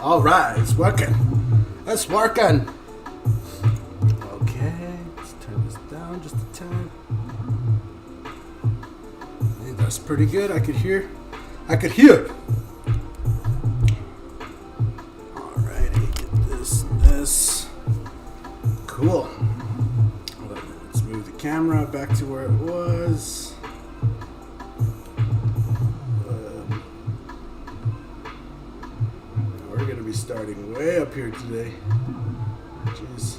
All right, it's working. It's working. Okay, let's turn this down just a tad. Hey, that's pretty good. I could hear. Alrighty, get this. Cool. Let's move the camera back to where it was. We're gonna be starting way up here today. Jeez.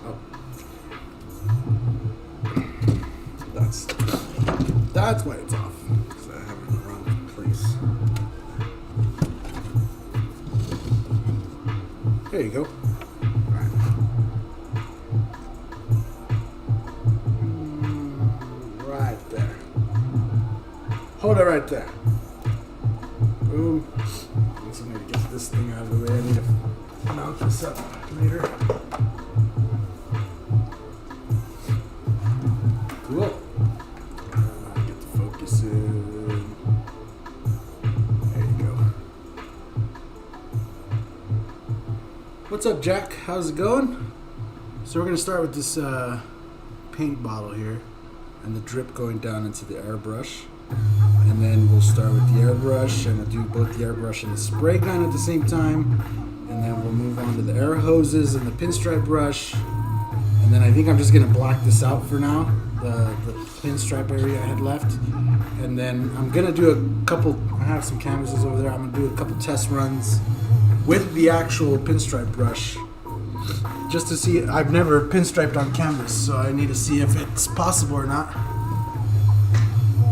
Oh. That's why it's off. Because I have it in the wrong place. There you go. Right there. Hold it right there. Boom. I just need to get this thing out of the way. I need to mount this up later. Cool. Get the focus in. There you go. What's up, Jack? How's it going? So we're going to start with this paint bottle here and the drip going down into the airbrush. And then we'll start with the airbrush and we'll do both the airbrush and the spray gun at the same time. And then we'll move on to the air hoses and the pinstripe brush. And then I think I'm just going to black this out for now, the pinstripe area I had left. And then I'm going to do a couple, I have some canvases over there, I'm going to do a couple test runs with the actual pinstripe brush. Just to see, I've never pinstriped on canvas, so I need to see if it's possible or not.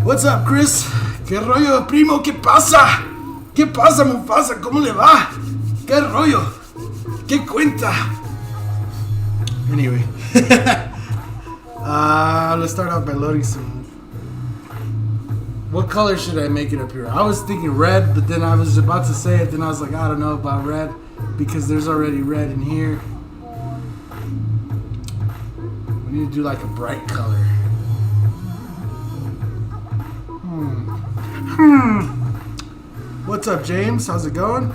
What's up, Chris? ¿Qué rollo, primo? ¿Qué pasa? ¿Qué pasa, Mufasa? ¿Cómo le va? ¿Qué rollo? ¿Qué cuenta? Anyway. Let's start out by loading some. What color should I make it up here? I was thinking red, but then I was about to say it, then I was like, I don't know about red, because there's already red in here. We need to do like a bright color. What's up, James? How's it going?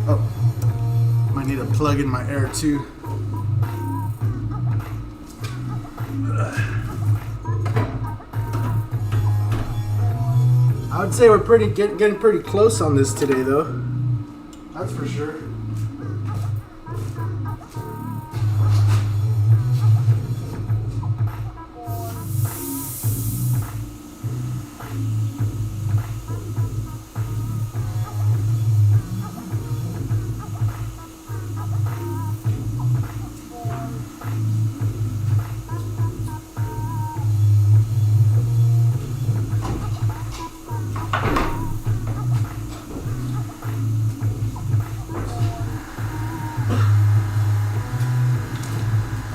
Oh, might need to plug in my air too. I would say we're getting pretty close on this today, though. That's for sure.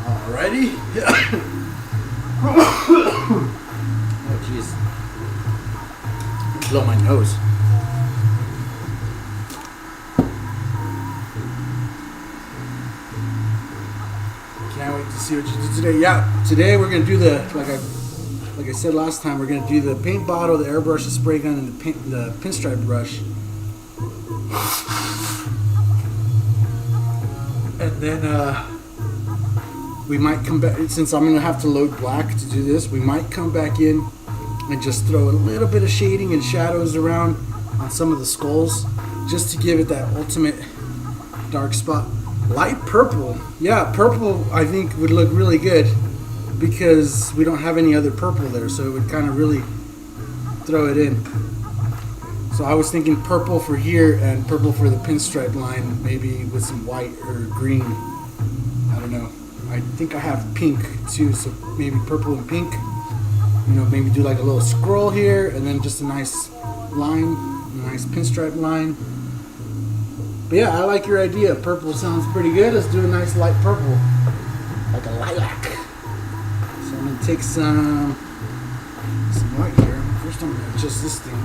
Alrighty. Oh jeez. Blow my nose. Can't wait to see what you do today. Yeah, today we're gonna do the like I said last time, we're gonna do the paint bottle, the airbrush, the spray gun, and the pinstripe brush. And then we might come back, since I'm gonna have to load black to do this, we might come back in and just throw a little bit of shading and shadows around on some of the skulls, just to give it that ultimate dark spot. Light purple, yeah, purple I think would look really good because we don't have any other purple there, so it would kind of really throw it in. So I was thinking purple for here and purple for the pinstripe line, maybe with some white or green. I don't know. I think I have pink too, so maybe purple and pink. You know, maybe do like a little scroll here and then just a nice line, a nice pinstripe line. But yeah, I like your idea. Purple sounds pretty good. Let's do a nice light purple, like a lilac. So I'm gonna take some white here. First I'm gonna adjust this thing.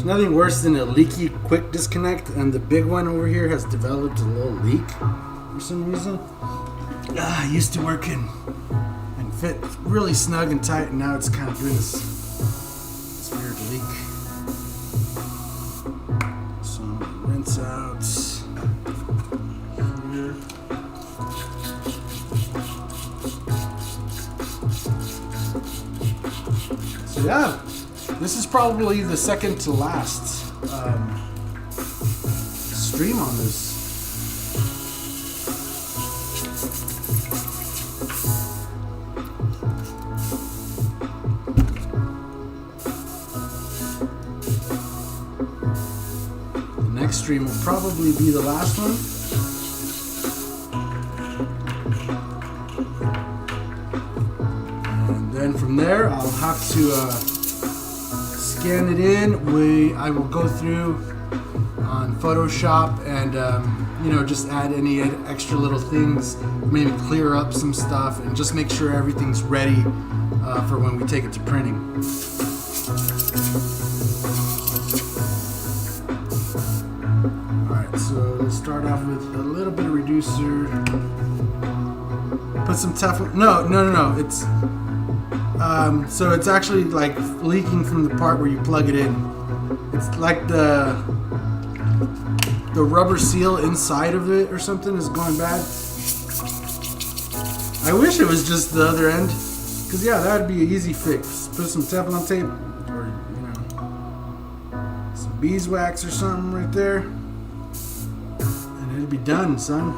Nothing worse than a leaky quick disconnect, and the big one over here has developed a little leak for some reason. I used to work in and fit really snug and tight, and now it's kind of doing this weird leak. So rinse out here. So yeah, this is probably the second to last stream on this. Next stream will probably be the last one. And then from there, I'll have to scan it in. I will go through on Photoshop and you know, just add any extra little things, maybe clear up some stuff, and just make sure everything's ready for when we take it to printing. So let's start off with a little bit of reducer. Put some Teflon. No. It's so it's actually like leaking from the part where you plug it in. It's like the rubber seal inside of it or something is going bad. I wish it was just the other end, because yeah, that would be an easy fix. Put some Teflon tape or, you know, some beeswax or something right there. It'll be done, son.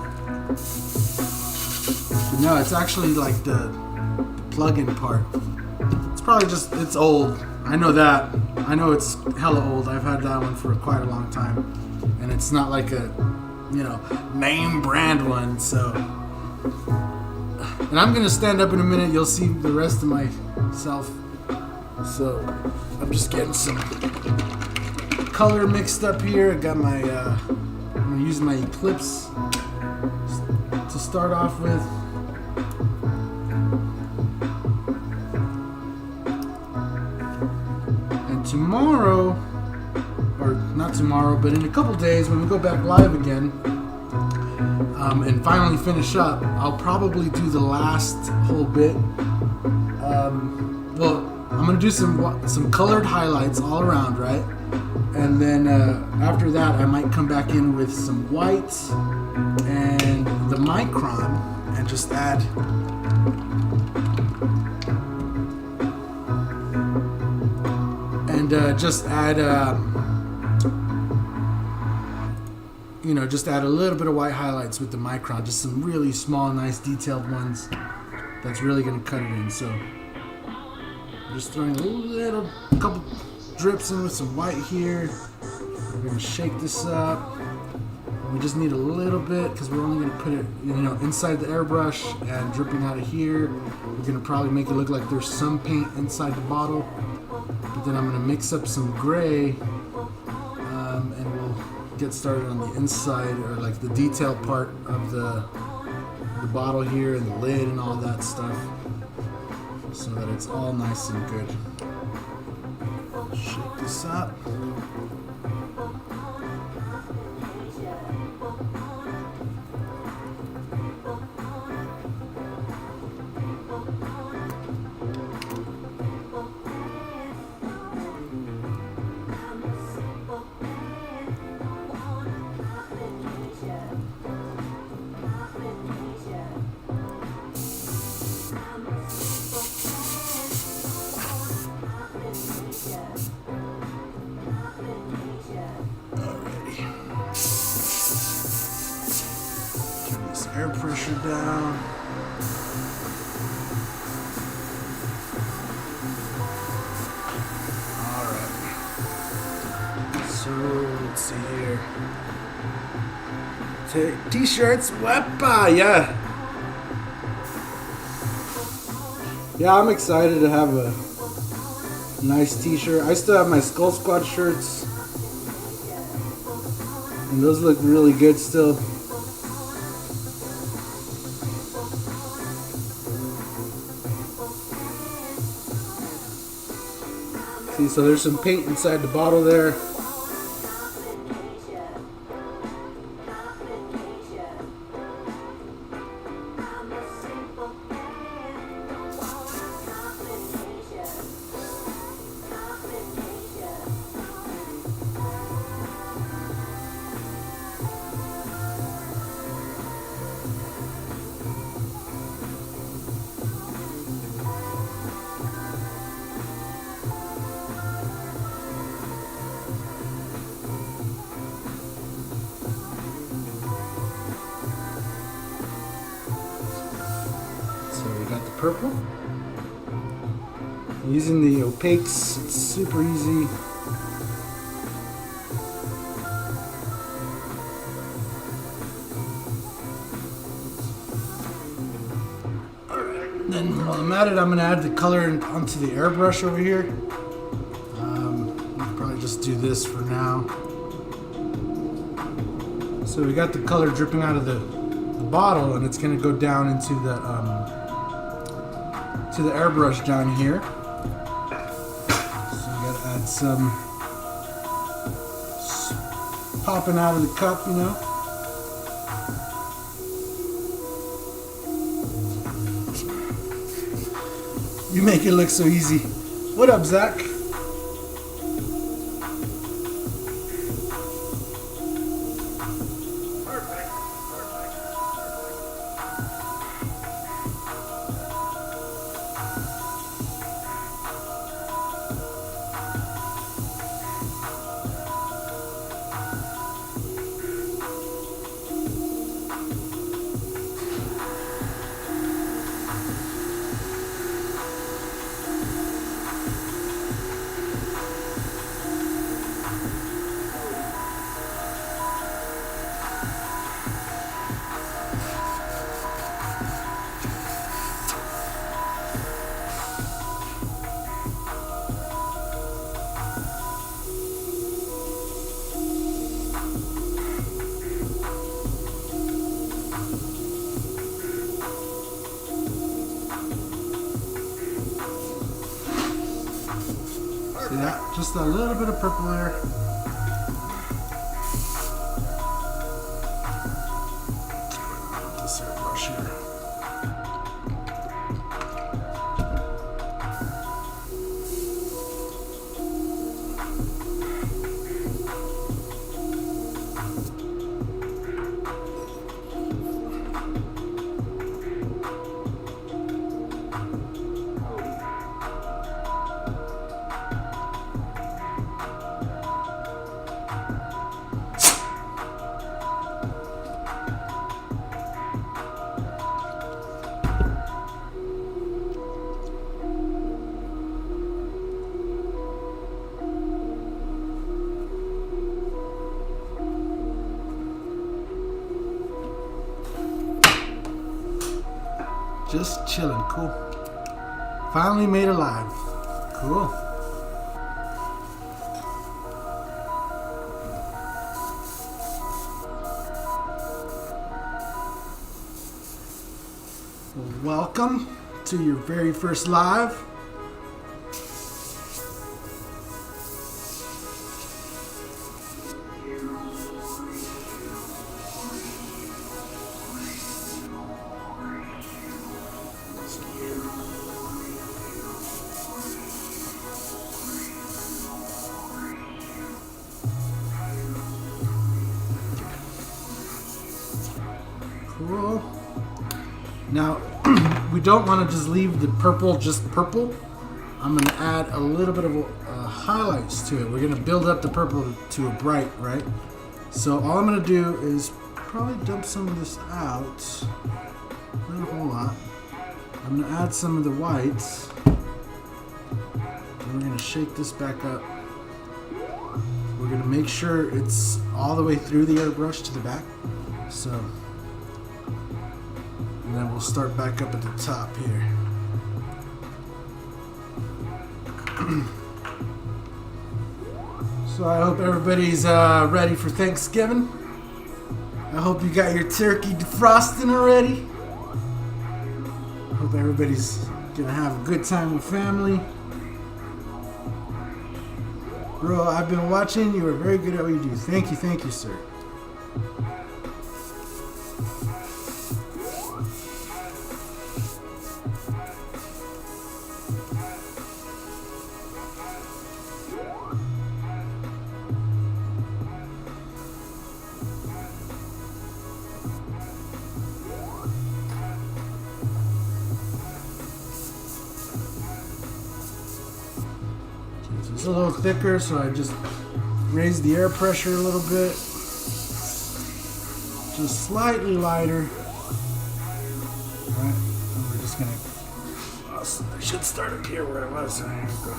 But no, it's actually like the plug-in part. It's probably just, it's old. I know that. I know it's hella old. I've had that one for quite a long time. And it's not like a, you know, name brand one, so. And I'm gonna stand up in a minute. You'll see the rest of myself. So, I'm just getting some color mixed up here. I got my, I'm going to use my Eclipse to start off with. And tomorrow, or not tomorrow, but in a couple days when we go back live again and finally finish up, I'll probably do the last whole bit. Well, I'm going to do some colored highlights all around, right? And then after that, I might come back in with some white and the micron and just add you know, just add a little bit of white highlights with the micron, just some really small, nice, detailed ones. That's really gonna cut it in. So I'm just throwing a couple drips in with some white here. We're gonna shake this up. We just need a little bit because we're only gonna put it, you know, inside the airbrush and dripping out of here. We're gonna probably make it look like there's some paint inside the bottle. But then I'm gonna mix up some gray, and we'll get started on the inside, or like the detail part of the bottle here and the lid and all that stuff, so that it's all nice and good. Shake this up. Air pressure down. Alright. So let's see here. T-shirts, wepa, yeah. Yeah, I'm excited to have a nice t-shirt. I still have my Skull Squad shirts, and those look really good still. See, so there's some paint inside the bottle there. purple. Using the opaques, it's super easy. Alright, then while I'm at it, I'm going to add the color onto the airbrush over here. I'll probably just do this for now. So we got the color dripping out of the bottle, and it's going to go down into the airbrush down here. So we got to add some popping out of the cup, you know. You make it look so easy. What up, Zach? See that? Just a little bit of purple there. This airbrush here. Just chilling, cool. Finally made alive. Cool. Welcome to your very first live. Cool. Now, we don't want to just leave the purple just purple. I'm going to add a little bit of highlights to it. We're going to build up the purple to a bright, right? So all I'm going to do is probably dump some of this out. Not a whole lot. I'm going to add some of the whites. And we're going to shake this back up. We're going to make sure it's all the way through the airbrush to the back. So, and then we'll start back up at the top here. So I hope everybody's ready for Thanksgiving. I hope you got your turkey defrosting already. I hope everybody's gonna have a good time with family. Bro, I've been watching. You are very good at what you do. Thank you, sir. It's a little thicker, so I just raised the air pressure a little bit. Just slightly lighter. Alright, and we're just gonna I should start up here where I was. There we go.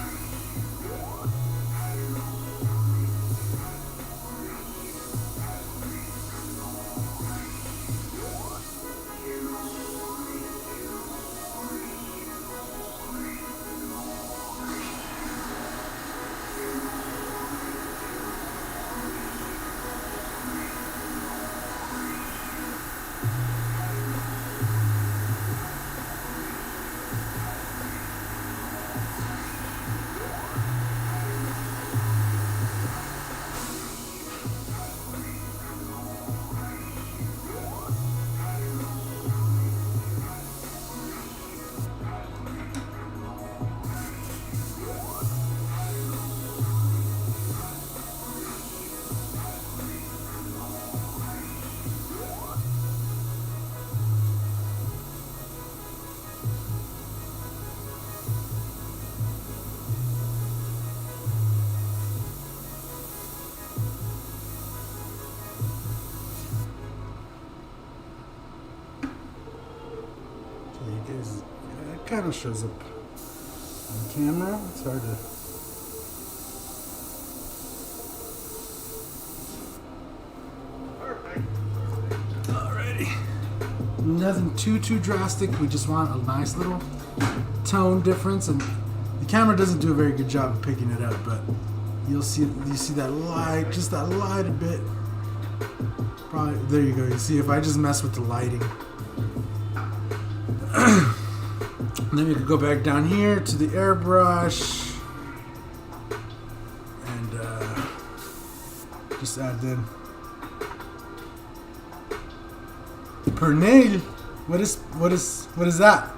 It kind of shows up on camera. It's hard to. Alrighty. Nothing too drastic. We just want a nice little tone difference, and the camera doesn't do a very good job of picking it up, but you see that light, just that light a bit. Probably there you go. You see if I just mess with the lighting. And then we could go back down here to the airbrush and just add in per nail. What is that?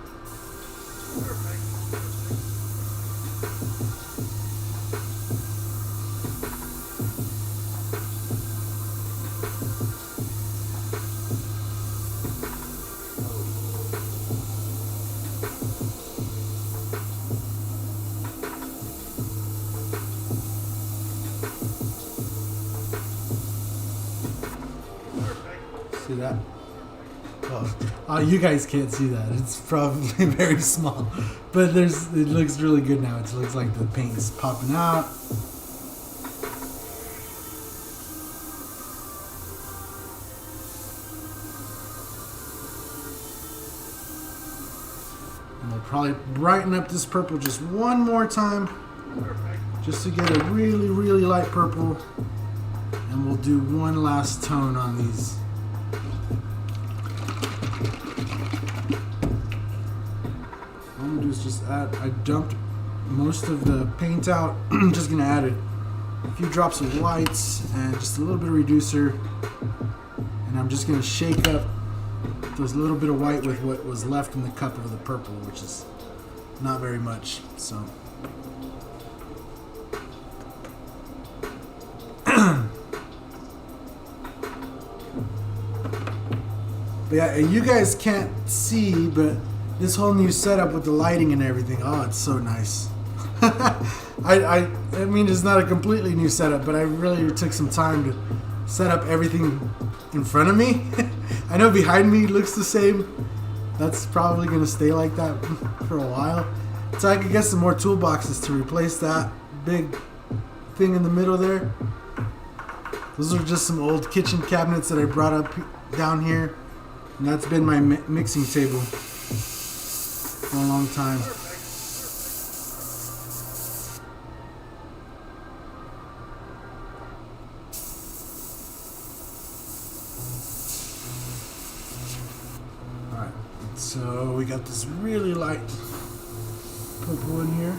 See that? Oh, you guys can't see that. It's probably very small, but it looks really good now. It looks like the paint is popping out. And we'll probably brighten up this purple just one more time, just to get a really light purple. And we'll do one last tone on these. What I'm gonna do is just add, I dumped most of the paint out. I'm just gonna add a few drops of whites and just a little bit of reducer. And I'm just gonna shake up those little bit of white with what was left in the cup of the purple, which is not very much, so. But yeah, you guys can't see, but this whole new setup with the lighting and everything, oh, it's so nice. I mean, it's not a completely new setup, but I really took some time to set up everything in front of me. I know behind me looks the same. That's probably going to stay like that for a while. So I could get some more toolboxes to replace that big thing in the middle there. Those are just some old kitchen cabinets that I brought up down here. And that's been my mixing table for a long time. Alright, so we got this really light purple in here.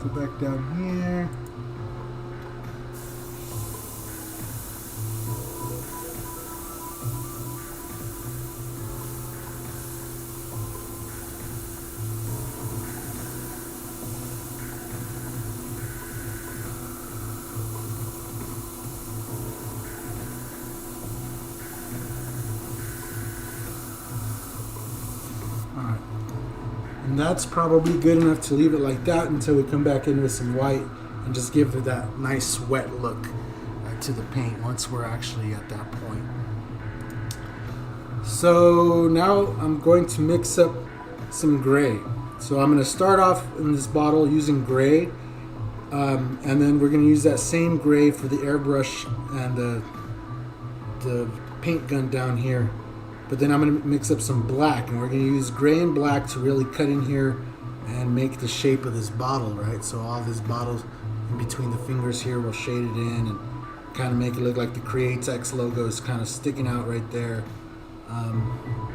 go back down here. And that's probably good enough to leave it like that until we come back in with some white and just give it that nice wet look to the paint once we're actually at that point. So now I'm going to mix up some gray. So I'm going to start off in this bottle using gray, and then we're going to use that same gray for the airbrush and the paint gun down here. But then I'm going to mix up some black, and we're going to use gray and black to really cut in here and make the shape of this bottle, right? So all this bottle in between the fingers here, we'll shade it in and kind of make it look like the Createx logo is kind of sticking out right there.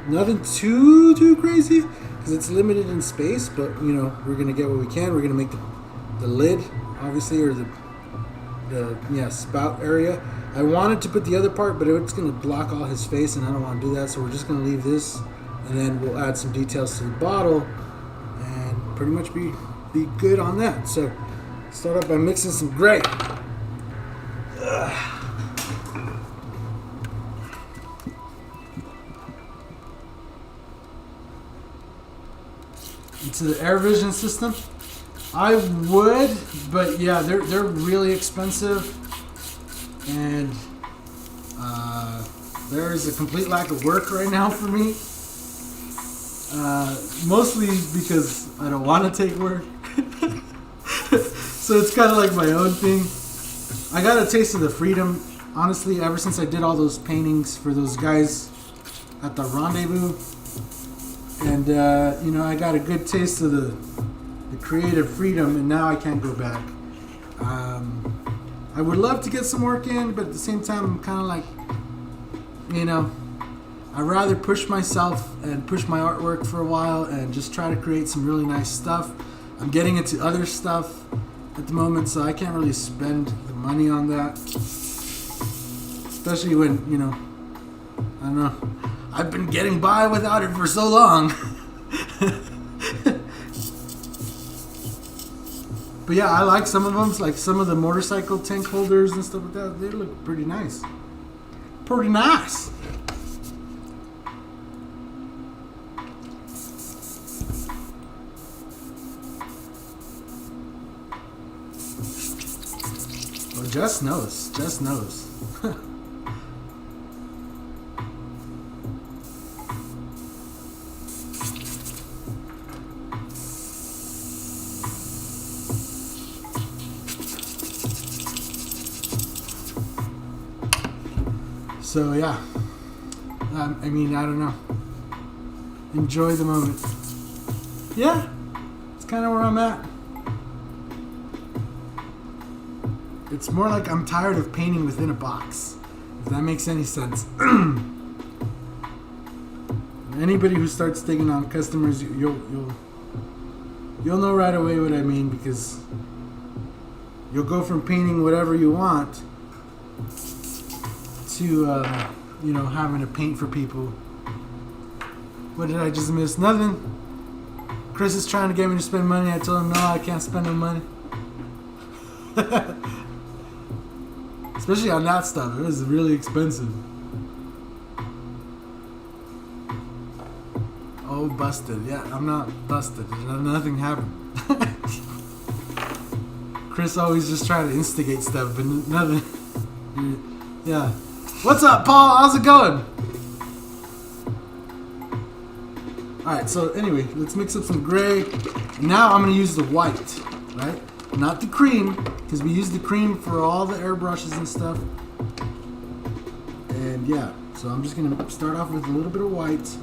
Nothing too crazy because it's limited in space, but you know, we're going to get what we can. We're going to make the lid, obviously, or the spout area. I wanted to put the other part, but it's going to block all his face, and I don't want to do that, so we're just going to leave this, and then we'll add some details to the bottle, and pretty much be good on that. So, start off by mixing some gray. Into the Air Vision system. I would, but yeah, they're really expensive. And there is a complete lack of work right now for me. Mostly because I don't want to take work. So it's kind of like my own thing. I got a taste of the freedom, honestly, ever since I did all those paintings for those guys at the rendezvous. And, you know, I got a good taste of the creative freedom, and now I can't go back. I would love to get some work in, but at the same time, I'm kind of like, you know, I'd rather push myself and push my artwork for a while and just try to create some really nice stuff. I'm getting into other stuff at the moment, so I can't really spend the money on that. Especially when, you know, I don't know, I've been getting by without it for so long. But yeah, I like some of them, like some of the motorcycle tank holders and stuff like that. They look pretty nice. Pretty nice. Oh, Jess knows. Jess knows. So yeah, I mean, I don't know. Enjoy the moment. Yeah, it's kind of where I'm at. It's more like I'm tired of painting within a box, if that makes any sense. Anybody who starts taking on customers, you'll know right away what I mean, because you'll go from painting whatever you want to you know, having to paint for people. What did I just miss? Nothing. Chris is trying to get me to spend money. I told him no, I can't spend no money. Especially on that stuff. It was really expensive. Oh, busted. Yeah, I'm not busted. Nothing happened. Chris always just trying to instigate stuff, but nothing. Yeah. What's up, Paul? How's it going? Alright, so anyway, let's mix up some gray. Now I'm going to use the white, right? Not the cream, because we use the cream for all the airbrushes and stuff. And yeah, so I'm just going to start off with a little bit of white.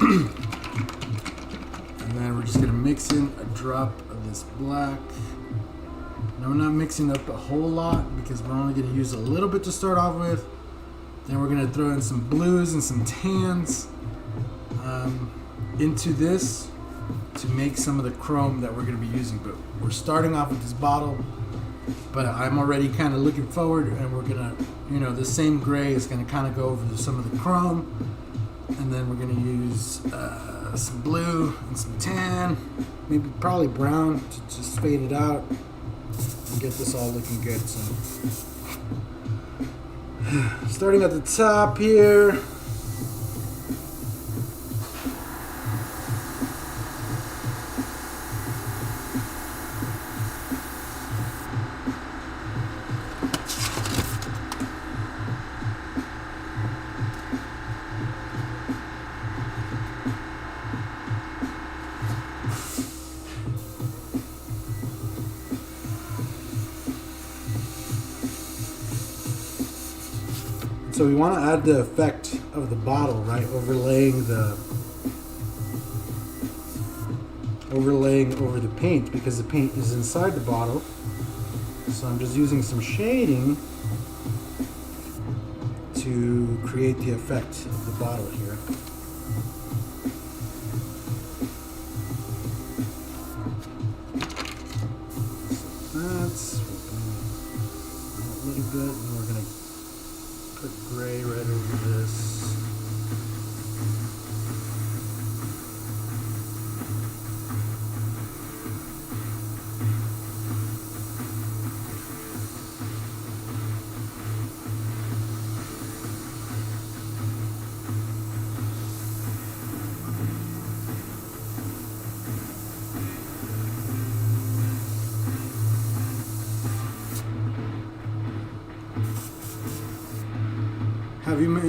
And then we're just going to mix in a drop of this black. Now we're not mixing up a whole lot because we're only going to use a little bit to start off with. Then we're going to throw in some blues and some tans into this to make some of the chrome that we're going to be using. But we're starting off with this bottle, but I'm already kind of looking forward, and we're going to, you know, the same gray is going to kind of go over some of the chrome, and then we're going to use some blue and some tan, maybe probably brown to just fade it out and get this all looking good. So starting at the top here. So we want to add the effect of the bottle, right? Overlaying over the paint, because the paint is inside the bottle. So I'm just using some shading to create the effect of the bottle here. So that's a little bit, and we're going to put gray right over this.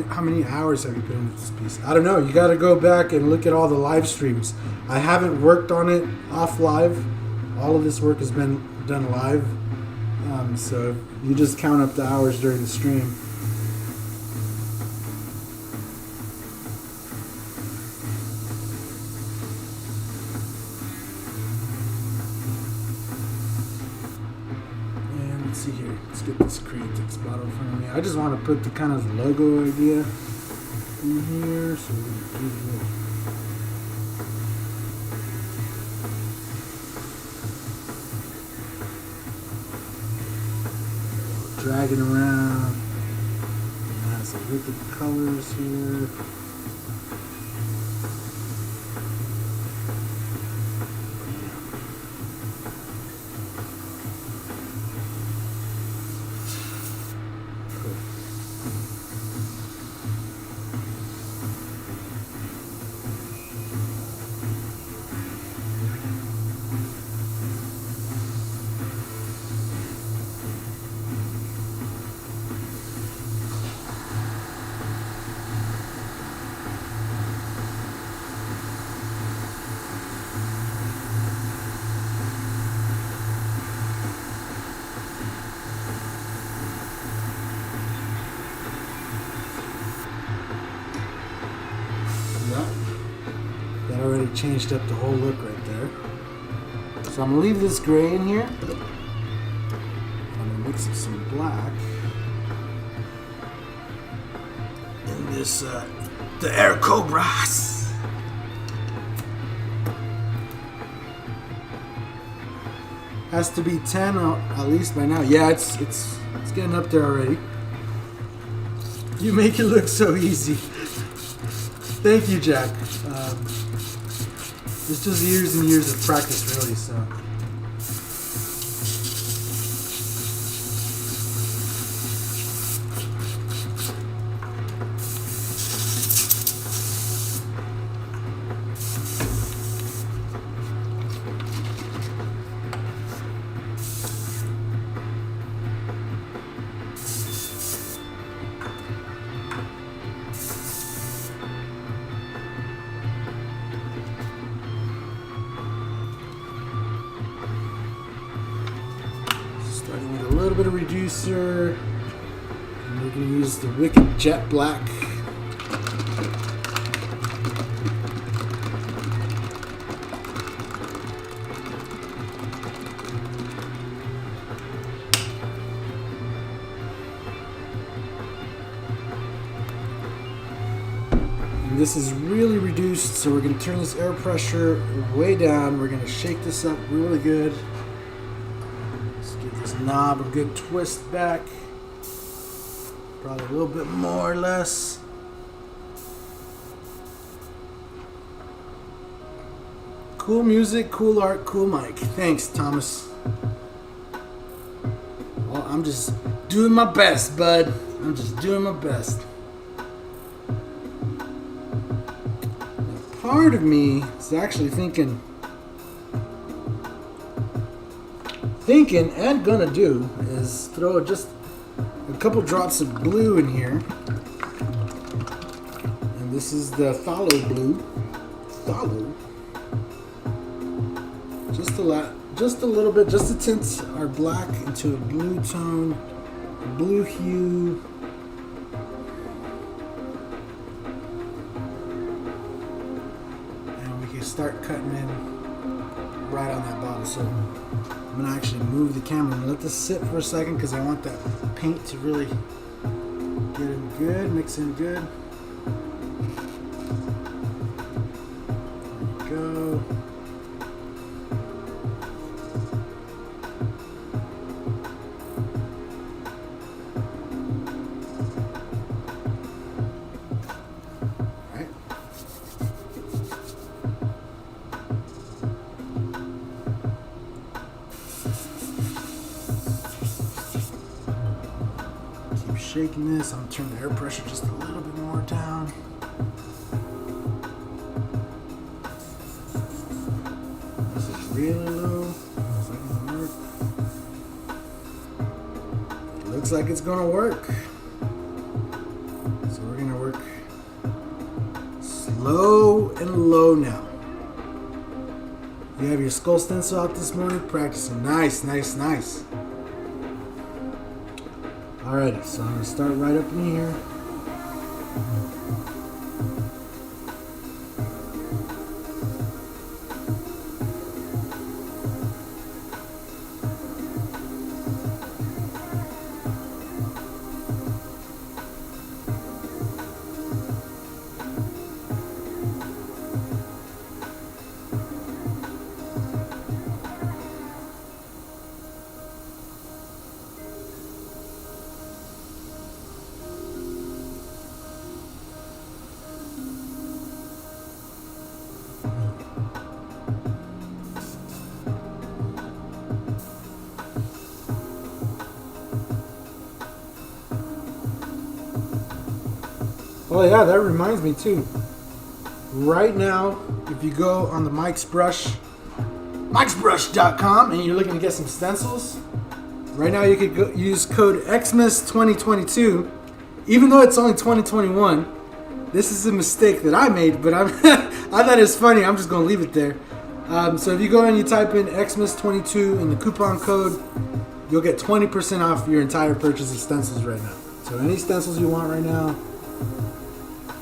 How many hours have you put into this piece? I don't know. You got to go back and look at all the live streams. I haven't worked on it off live. All of this work has been done live. So you just count up the hours during the stream. Let's see here. Let's get this Createx bottle in front of me. I just want to put the kind of logo idea in here. So we're going to do the dragging around. It has a look at the colors here. That already changed up the whole look right there. So I'm going to leave this gray in here. I'm going to mix up some black. And this, the Air Cobras. Has to be 10 at least by now. Yeah, it's getting up there already. You make it look so easy. Thank you, Jack. It's just years and years of practice, really, so. Starting with a little bit of reducer. And we're going to use the Wicked Jet Black. this is really reduced, so we're going to turn this air pressure way down. We're going to shake this up really good. Let's give this knob a good twist back. Probably a little bit more or less. Cool music, cool art, cool mic. Thanks, Thomas. Well, I'm just doing my best, bud. I'm just doing my best. Now, part of me is actually thinking and gonna do is throw just a couple drops of blue in here. And this is the phthalo blue. Phthalo. Just a little bit, just to tint our black into a blue tone, blue hue. And we can start cutting in right on that bottle. So I'm gonna actually move the camera and let this sit for a second because I want that paint to really get in good, mix in good. There we go. Shaking this, I'm gonna turn the air pressure just a little bit more down. This is really low. Looks like it's gonna work. So we're gonna work slow and low now. You have your skull stencil out this morning practicing. Nice, nice, nice. Alrighty, so I'm going to start right up in here. Oh yeah, that reminds me too. Right now, if you go on the mikesbrush.com and you're looking to get some stencils, right now you could use code XMIS2022. Even though it's only 2021, this is a mistake that I made, but I thought it was funny. I'm just gonna leave it there. So if you go and you type in XMIS22 in the coupon code, you'll get 20% off your entire purchase of stencils right now. So any stencils you want right now,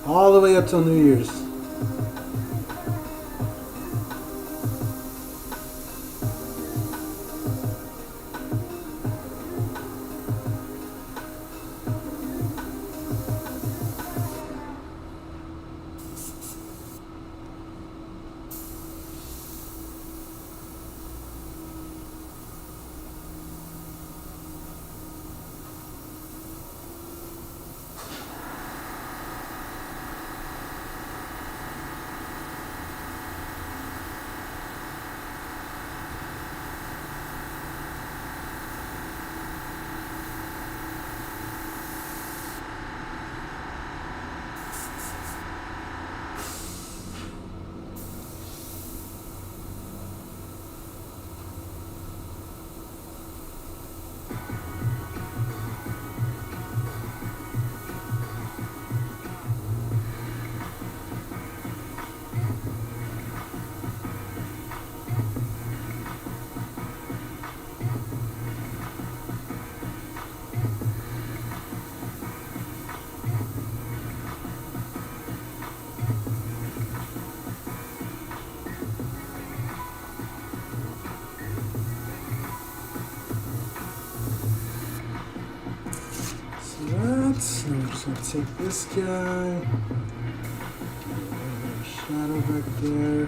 all the way up till New Year's. So I'm just going to take this guy, shadow back there.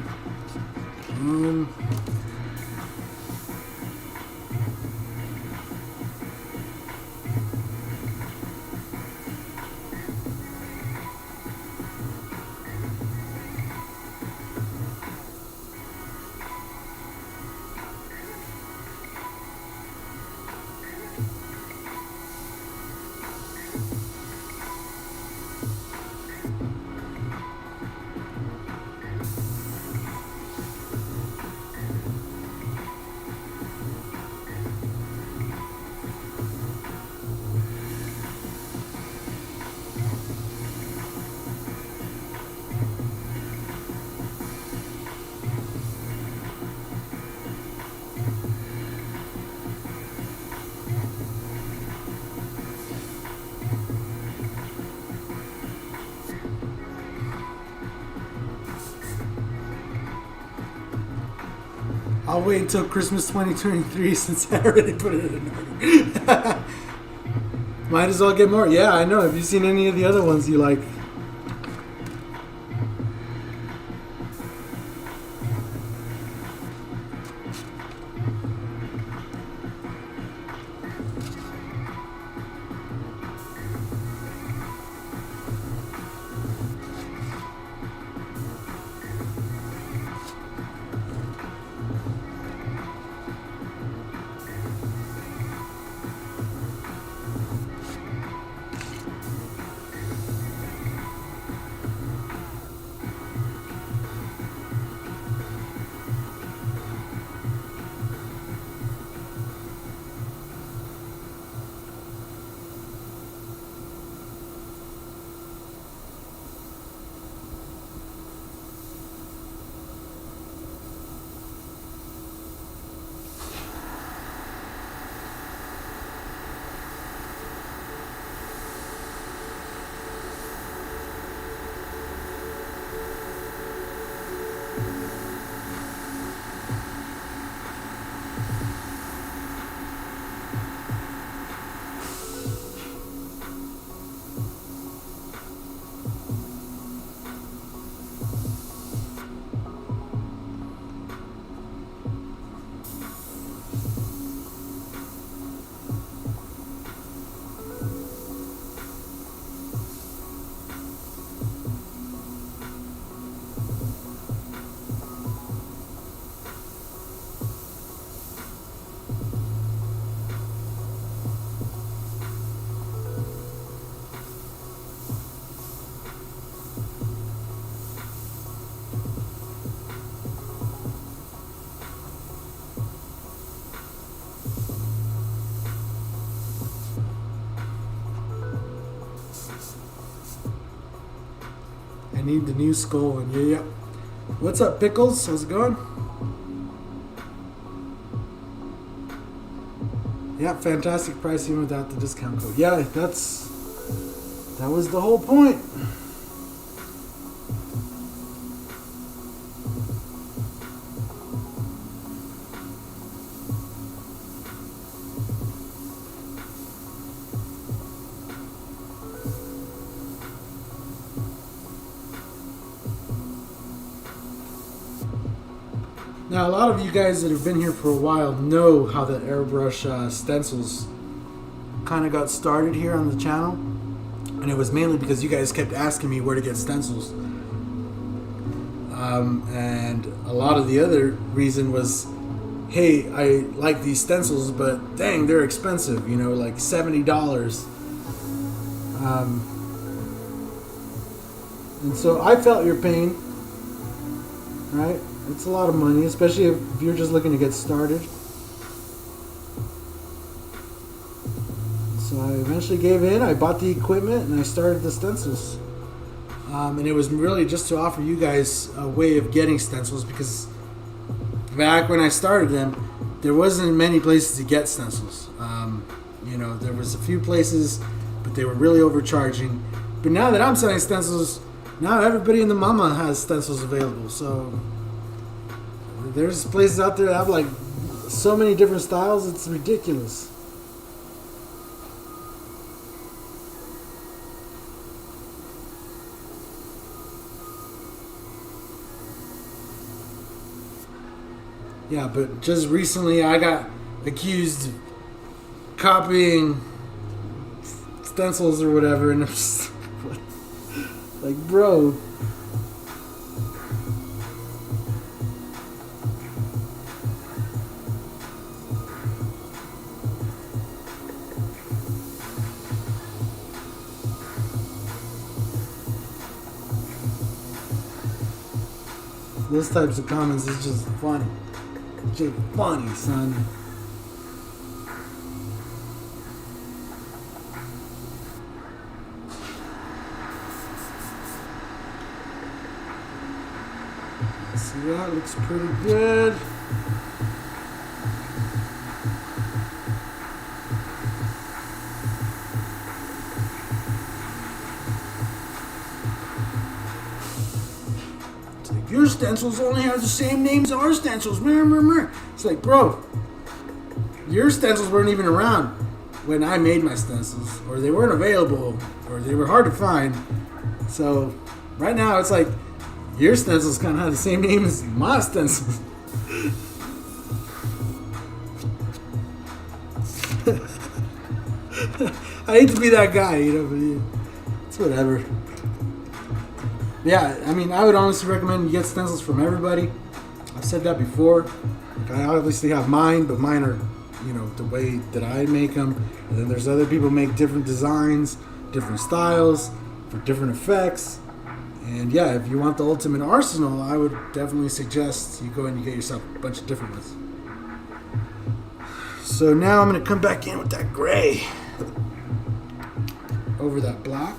I'll wait until Christmas 2023 since I already put it in order. Might as well get more. Yeah, I know. Have you seen any of the other ones you like? I need the new skull one. Yeah. What's up, Pickles? How's it going? Yeah, fantastic price even without the discount code. Yeah, that was the whole point. Now, a lot of you guys that have been here for a while know how the airbrush stencils kind of got started here on the channel. And it was mainly because you guys kept asking me where to get stencils. And a lot of the other reason was, hey, I like these stencils, but dang, they're expensive, you know, like $70. And so I felt your pain, right? It's a lot of money, especially if you're just looking to get started. So I eventually gave in. I bought the equipment and I started the stencils. And it was really just to offer you guys a way of getting stencils, because back when I started them, there wasn't many places to get stencils. You know, there was a few places, but they were really overcharging. But now that I'm selling stencils, now everybody in the mama has stencils available. So there's places out there that have like so many different styles, it's ridiculous. Yeah, but just recently I got accused of copying stencils or whatever, and I'm just like, bro. Those types of comments is just funny. Just funny, son. See, that looks pretty good. Your stencils only have the same names as our stencils. It's like, bro, your stencils weren't even around when I made my stencils, or they weren't available, or they were hard to find. So right now it's like your stencils kind of have the same name as my stencils. I hate to be that guy, you know, but yeah, it's whatever. Yeah, I mean, I would honestly recommend you get stencils from everybody. I've said that before. Like, I obviously have mine, but mine are, you know, the way that I make them. And then there's other people who make different designs, different styles, for different effects. And yeah, if you want the ultimate arsenal, I would definitely suggest you go and you get yourself a bunch of different ones. So now I'm going to come back in with that gray over that black.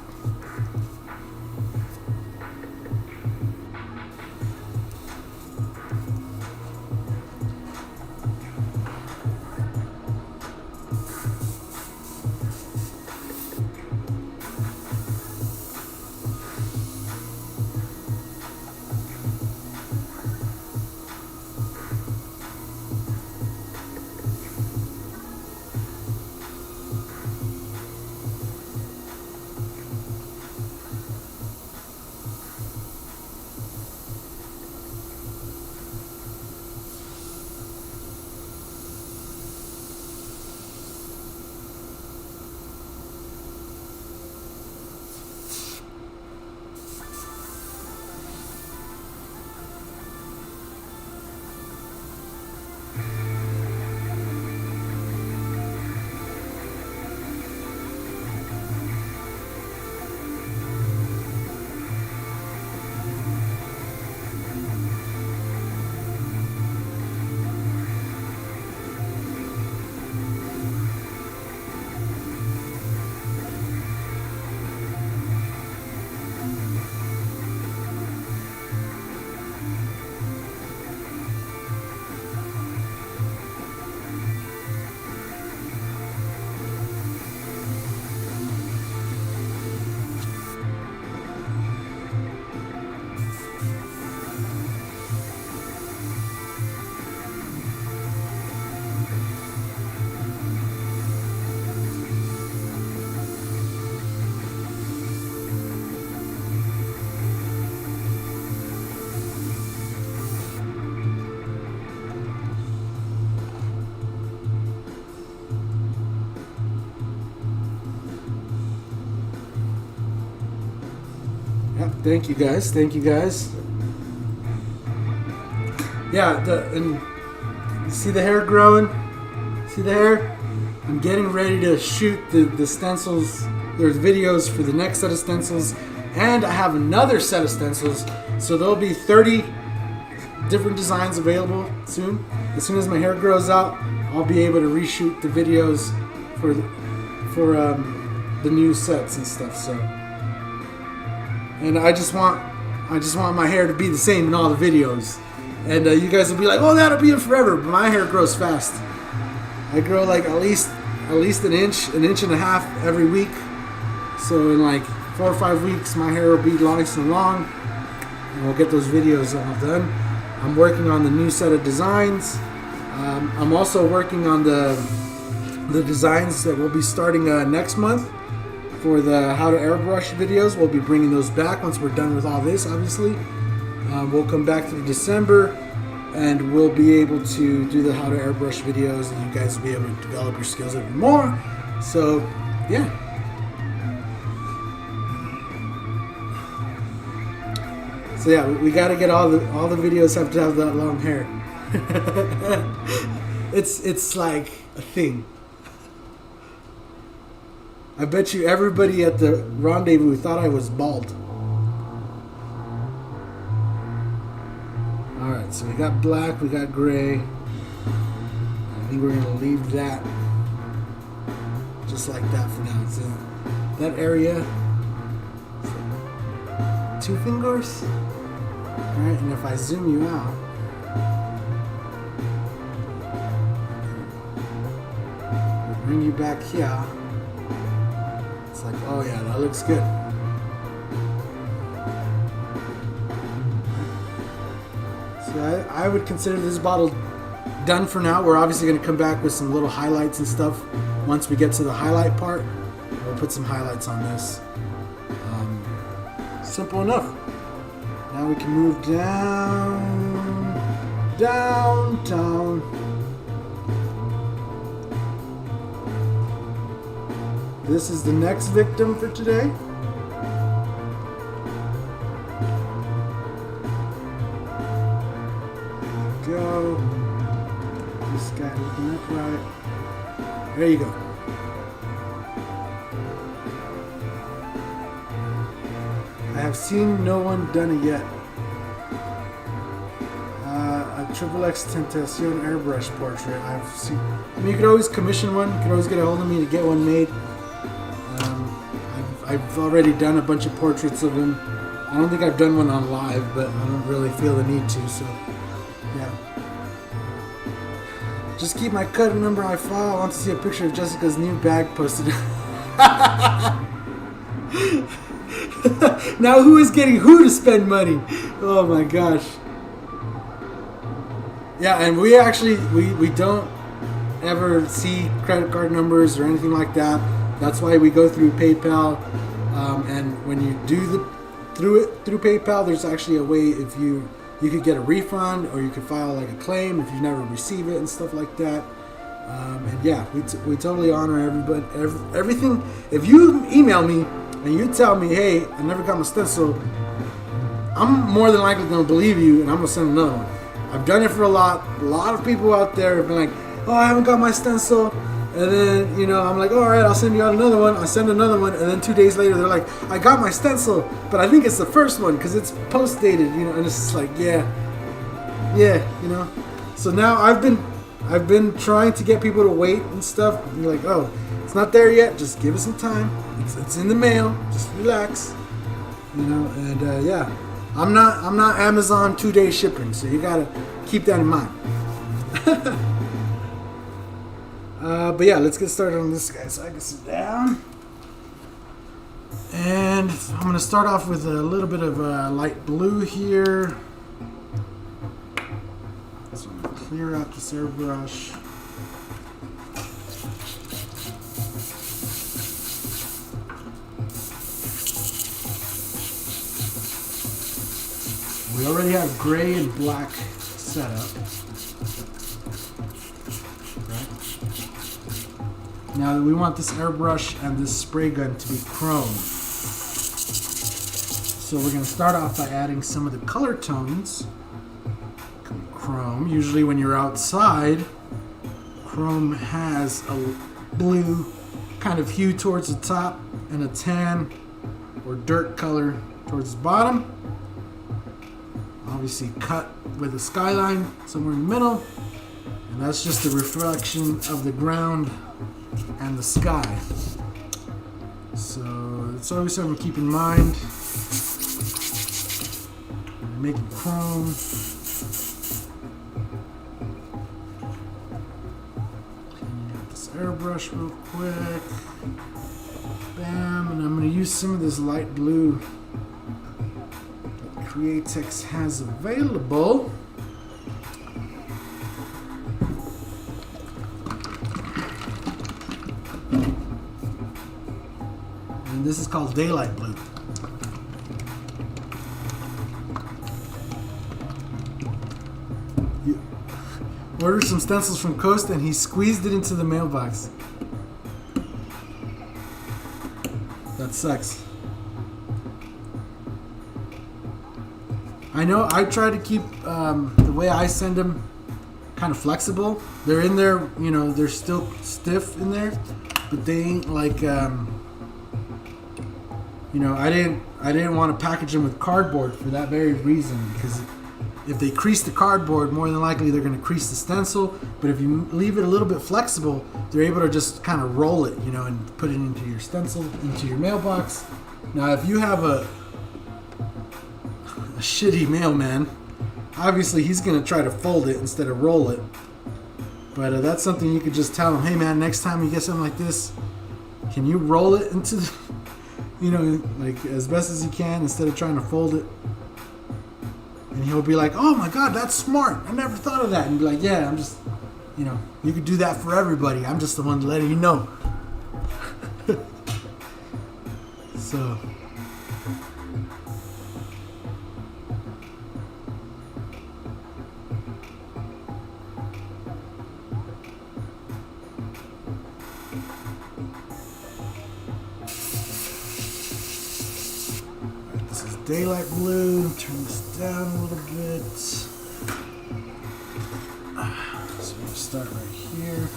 Thank you guys. Thank you guys. Yeah, and you see the hair growing? See the hair? I'm getting ready to shoot the stencils. There's videos for the next set of stencils, and I have another set of stencils. So there'll be 30 different designs available soon. As soon as my hair grows out, I'll be able to reshoot the videos for the new sets and stuff. So. And I just want my hair to be the same in all the videos. And you guys will be like, oh, that'll be it forever. But my hair grows fast. I grow like at least an inch and a half every week. So in like 4 or 5 weeks, my hair will be nice and long. And we'll get those videos all done. I'm working on the new set of designs. I'm also working on the designs that will be starting next month. For the how to airbrush videos, we'll be bringing those back once we're done with all this, obviously. We'll come back to December and we'll be able to do the how to airbrush videos, and you guys will be able to develop your skills even more. So yeah. So yeah, we got to get all the videos have to have that long hair. It's like a thing. I bet you everybody at the rendezvous thought I was bald. Alright, so we got black, we got gray. I think we're going to leave that just like that for now. So that area, 2 fingers. Alright, and if I zoom you out, bring you back here. It's like, oh yeah, that looks good. So I would consider this bottle done for now. We're obviously going to come back with some little highlights and stuff once we get to the highlight part. We'll put some highlights on this. Simple enough. Now we can move down. This is the next victim for today. There you go. This guy looking upright. There you go. I have seen no one done it yet. A XXX Tentacion airbrush portrait. I've seen. I mean, you could always commission one. You could always get a hold of me to get one made. I've already done a bunch of portraits of him. I don't think I've done one on live, but I don't really feel the need to, so yeah. Just keep my cut. Remember, I want to see a picture of Jessica's new bag posted. Now who is getting who to spend money? Oh my gosh. Yeah, and we actually, we don't ever see credit card numbers or anything like that. That's why we go through PayPal, and when you do through PayPal, there's actually a way if you could get a refund, or you could file like a claim if you never receive it and stuff like that. And yeah, we totally honor everybody, everything. If you email me and you tell me, hey, I never got my stencil, I'm more than likely gonna believe you, and I'm gonna send another one. I've done it for a lot of people out there have been like, oh, I haven't got my stencil. And then, you know, I'm like, all right, I'll send you out another one. I send another one, and then 2 days later, they're like, I got my stencil, but I think it's the first one because it's post-dated, you know. And it's just like, yeah, you know. So now I've been trying to get people to wait and stuff. And you're like, oh, it's not there yet. Just give it some time. It's in the mail. Just relax, you know. And yeah, I'm not Amazon 2-day shipping, so you gotta keep that in mind. But yeah, let's get started on this guy. So I can sit down. And I'm going to start off with a little bit of light blue here. So I'm going to clear out this airbrush. We already have gray and black set up. Now we want this airbrush and this spray gun to be chrome. So we're going to start off by adding some of the color tones. Chrome, usually when you're outside, chrome has a blue kind of hue towards the top and a tan or dirt color towards the bottom. Obviously cut with a skyline somewhere in the middle. And that's just the reflection of the ground and the sky. So it's always something to keep in mind. Make it chrome. Clean out this airbrush real quick. Bam, and I'm going to use some of this light blue that Createx has available. And this is called Daylight Blue. Ordered some stencils from Coast and he squeezed it into the mailbox. That sucks. I know I try to keep the way I send them kind of flexible. They're in there, you know, they're still stiff in there, but they ain't like, you know, I didn't want to package them with cardboard for that very reason, because if they crease the cardboard, more than likely they're going to crease the stencil. But if you leave it a little bit flexible, they're able to just kind of roll it, you know, and put it into your stencil, into your mailbox. Now, if you have a shitty mailman, obviously he's going to try to fold it instead of roll it. But that's something you could just tell him, hey man, next time you get something like this, can you roll it into the, you know, like as best as you can instead of trying to fold it. And he'll be like, oh my God, that's smart. I never thought of that. And be like, yeah, I'm just, you know, you could do that for everybody. I'm just the one letting you know. So. This is daylight blue. Turn this down a little bit. So we'll start right here.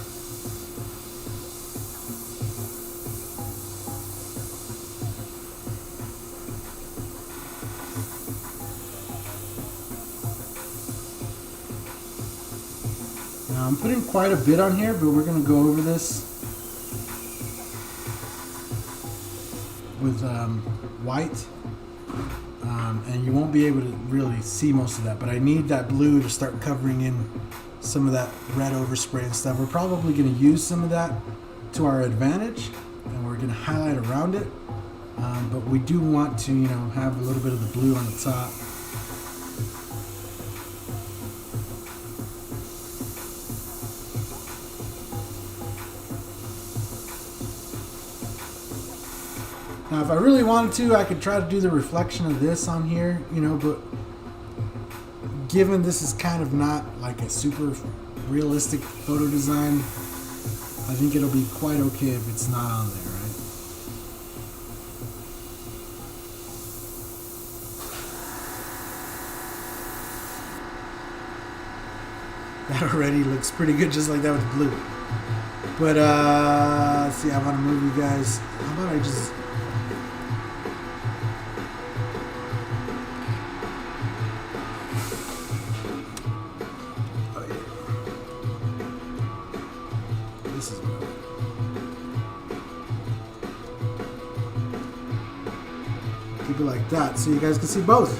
Now I'm putting quite a bit on here, but we're going to go over this with white. And you won't be able to really see most of that, but I need that blue to start covering in some of that red overspray and stuff. We're probably going to use some of that to our advantage, and we're going to highlight around it, but we do want to, you know, have a little bit of the blue on the top. Now, if I really wanted to, I could try to do the reflection of this on here, you know, but given this is kind of not like a super realistic photo design, I think it'll be quite okay if it's not on there, right? That already looks pretty good just like that with blue. But, let's see, I want to move you guys. How about I just... keep it like that so you guys can see both.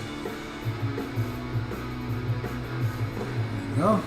There you go.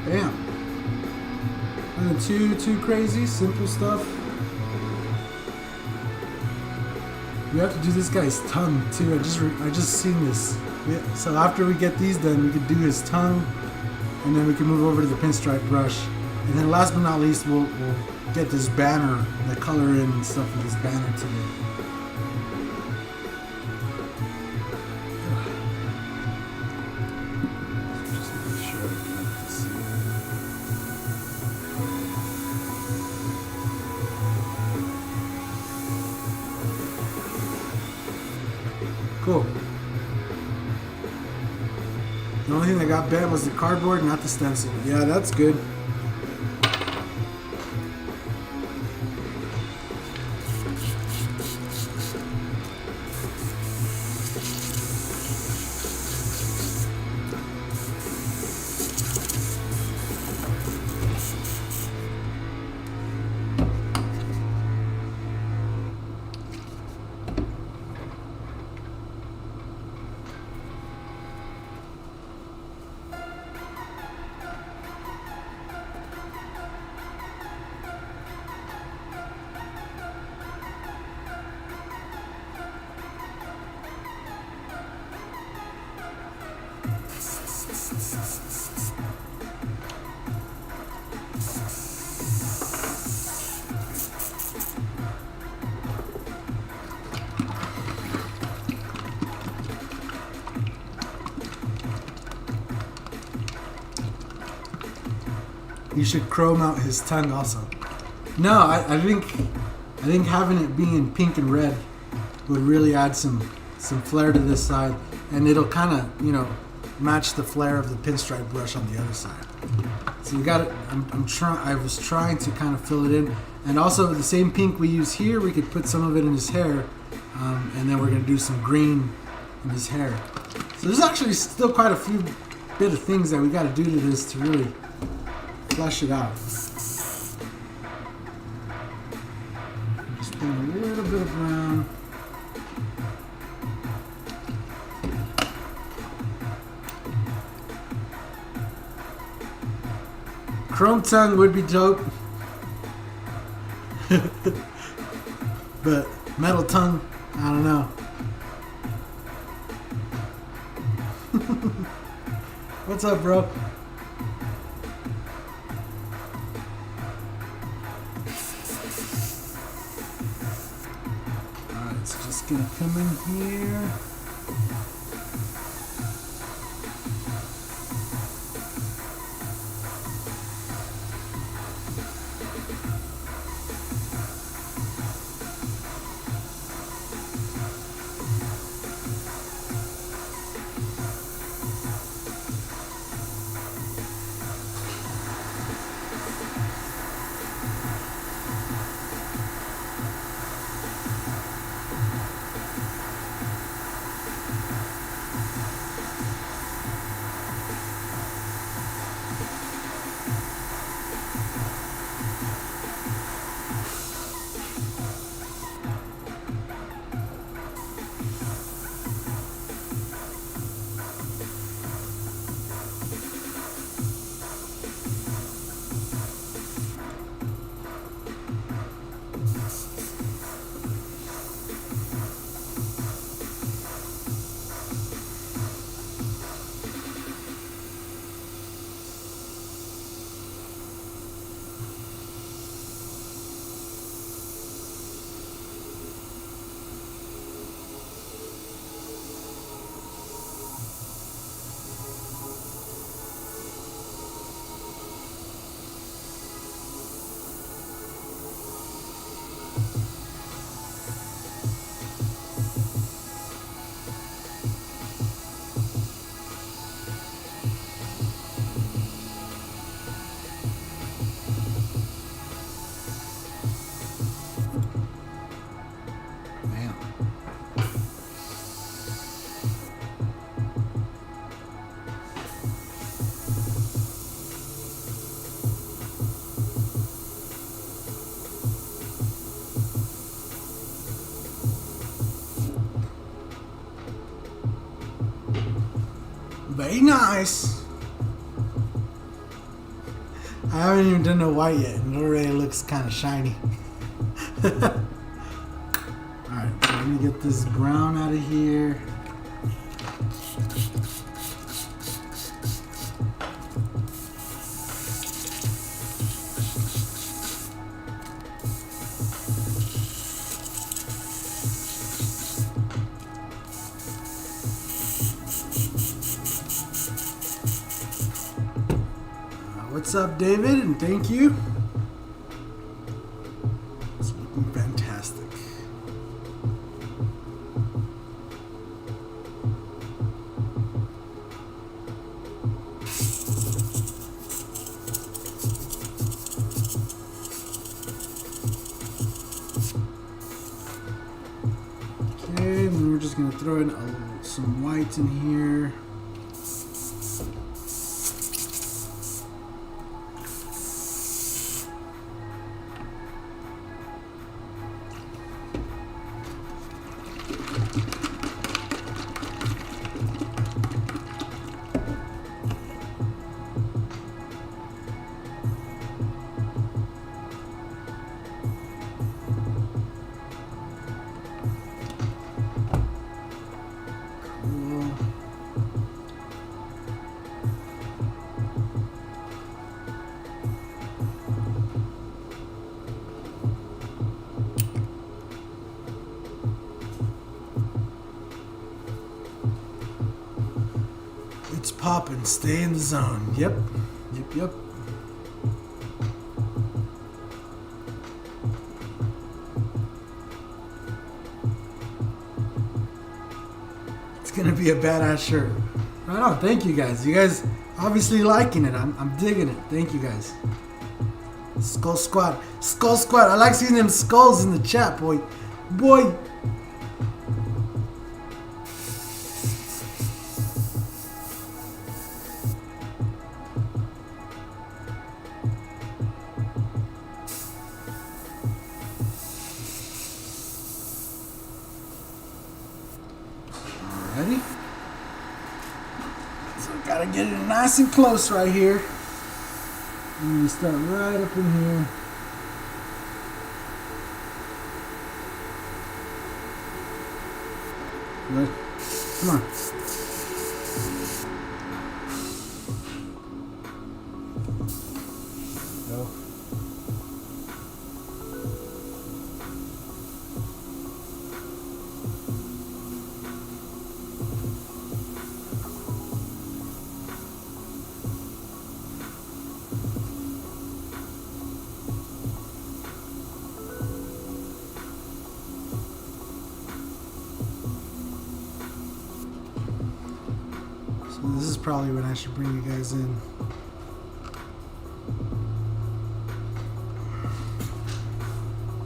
Bam. Nothing too crazy, simple stuff. We have to do this guy's tongue too. I just seen this. Yeah, so after we get these done, we could do his tongue, and then we can move over to the pinstripe brush. And then last but not least, we'll get this banner, the color in and stuff with this banner today. Cool. The only thing that got bent was the cardboard, not the stencil. Yeah, that's good. you should chrome out his tongue also. No, I think having it being pink and red would really add some flair to this side, and it'll kind of, you know, match the flare of the pinstripe brush on the other side. So you got it. I was trying to kind of fill it in, and also the same pink we use here, we could put some of it in his hair, and then we're gonna do some green in his hair. So there's actually still quite a few bit of things that we got to do to this to really flesh it out. Just put a little bit of brown. Chrome tongue would be dope. But metal tongue, I don't know. What's up, bro? Alright, so just gonna come in here. Very nice. I haven't even done the white yet, and it already looks kind of shiny. Alright, so let me get this brown out of here. What's up, David? And thank you. It's looking fantastic. Okay, and then we're just going to throw in some white in here. It's poppin', stay in the zone. Yep. gonna be a badass shirt. Right on. Thank you guys. You guys obviously liking it. I'm digging it. Thank you guys. Skull Squad. Skull Squad. I like seeing them skulls in the chat, boy. Boy. Ready? So gotta get it nice and close right here. And you start right up in here. Good. Come on. Go. This is probably when I should bring you guys in.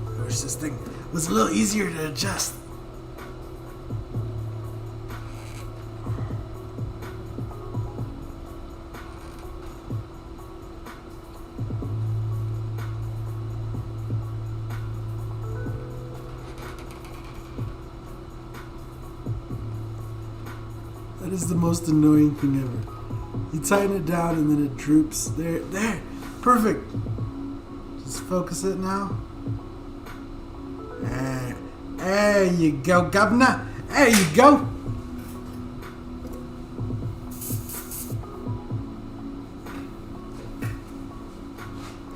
I wish this thing was a little easier to adjust. That is the most annoying thing ever. You tighten it down and then it droops. There, perfect. Just focus it now. There you go, governor. There you go.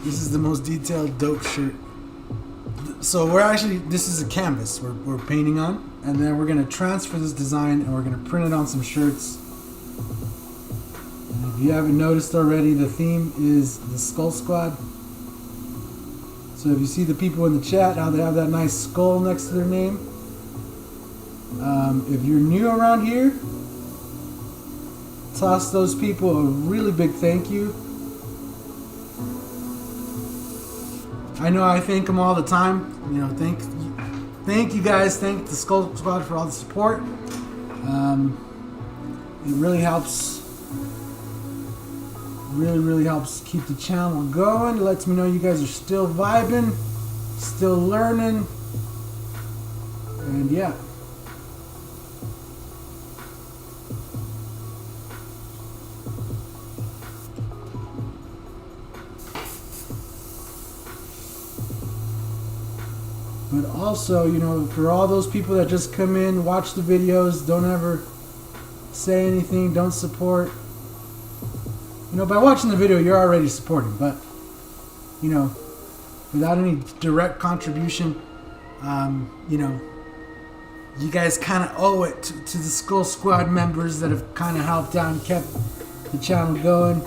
This is the most detailed dope shirt. So this is a canvas we're painting on. And then we're going to transfer this design and we're going to print it on some shirts. And if you haven't noticed already, the theme is the Skull Squad. So if you see the people in the chat, how they have that nice skull next to their name. If you're new around here, toss those people a really big thank you. I know I thank them all the time. You know, thank you guys. Thank the Skull Squad for all the support. It really helps. Really helps keep the channel going. It lets me know you guys are still vibing, still learning, and yeah. But also, you know, for all those people that just come in, watch the videos, don't ever say anything, don't support. You know, by watching the video, you're already supporting. But, you know, without any direct contribution, you know, you guys kind of owe it to the Skull Squad members that have kind of helped out and kept the channel going.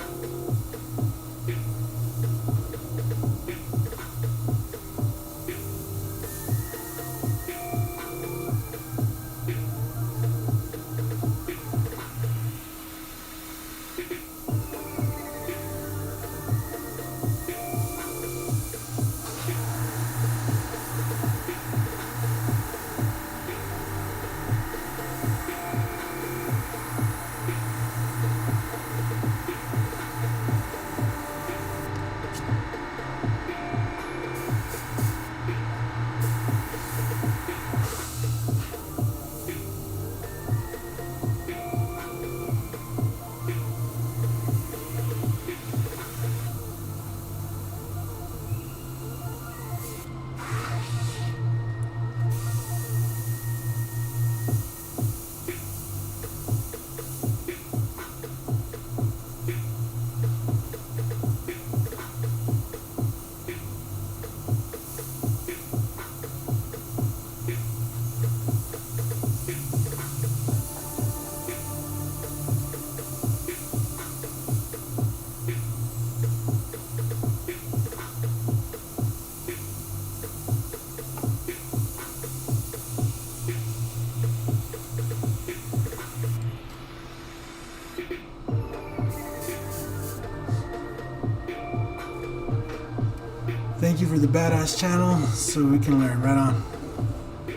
Thank you for the badass channel so we can learn. Right on.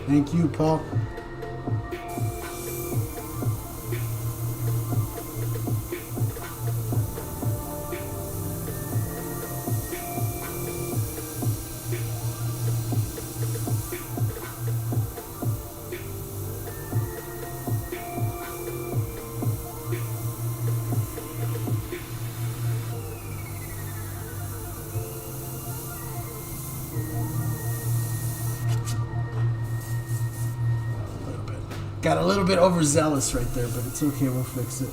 Thank you, Paul. Got a little bit overzealous right there, but it's okay, we'll fix it.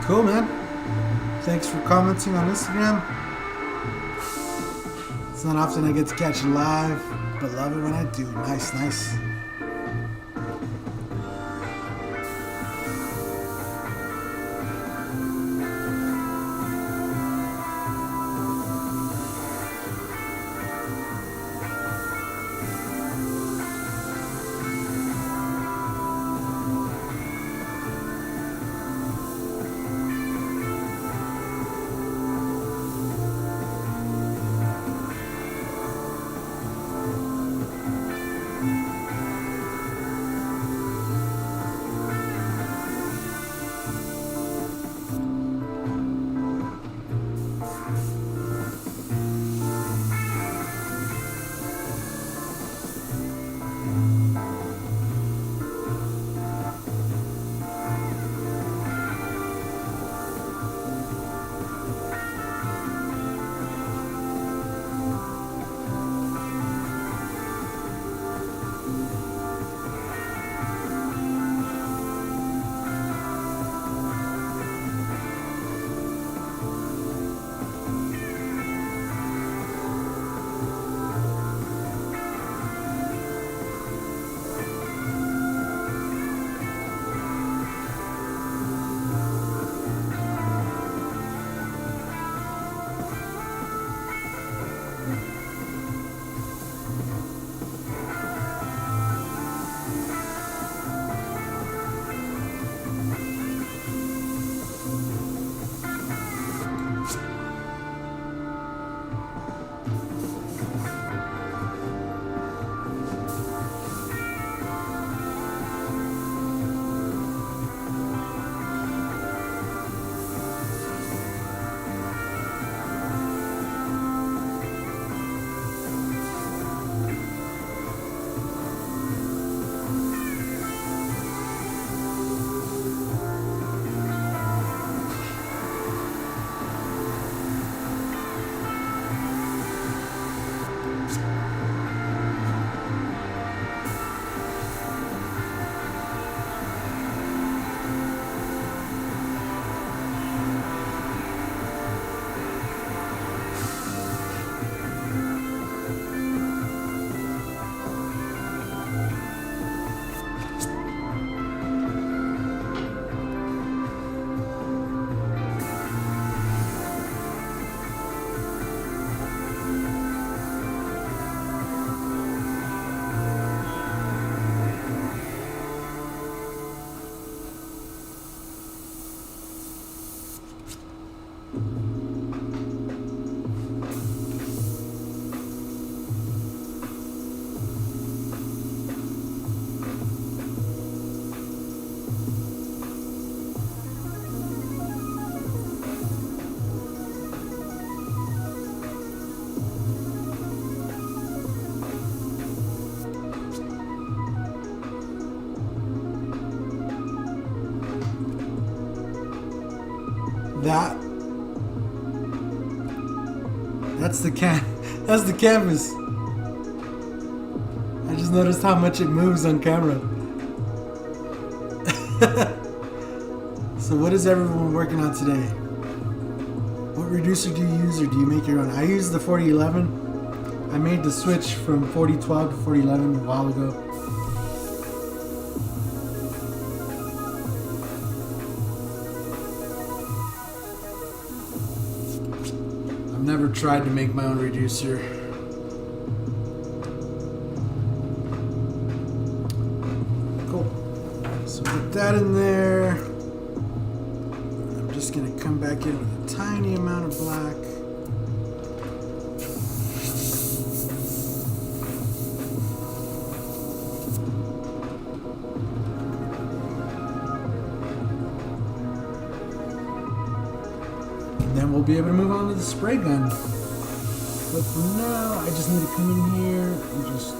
Cool, man. Thanks for commenting on Instagram. It's not often I get to catch you live, but love it when I do. Nice, nice. That's the canvas. I just noticed how much it moves on camera. So what is everyone working on today? What reducer do you use, or do you make your own? I use the 4011. I made the switch from 4012 to 4011 a while ago. I've never tried to make my own reducer. Cool. So put that in there. I'm just going to come back in with a tiny amount of black. Then we'll be able to move on to the spray gun. But for now, I just need to come in here and just...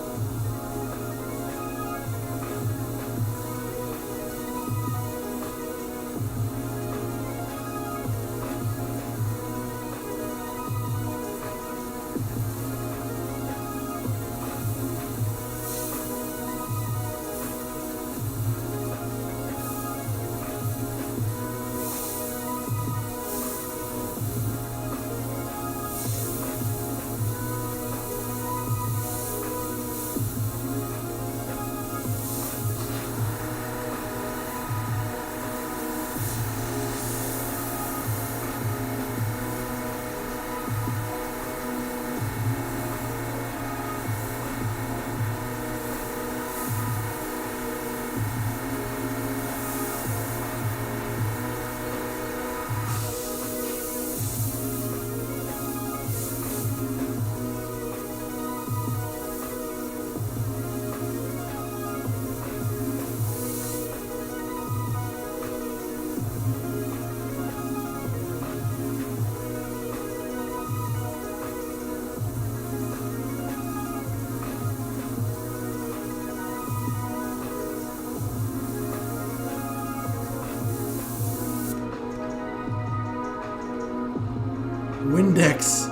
Windex.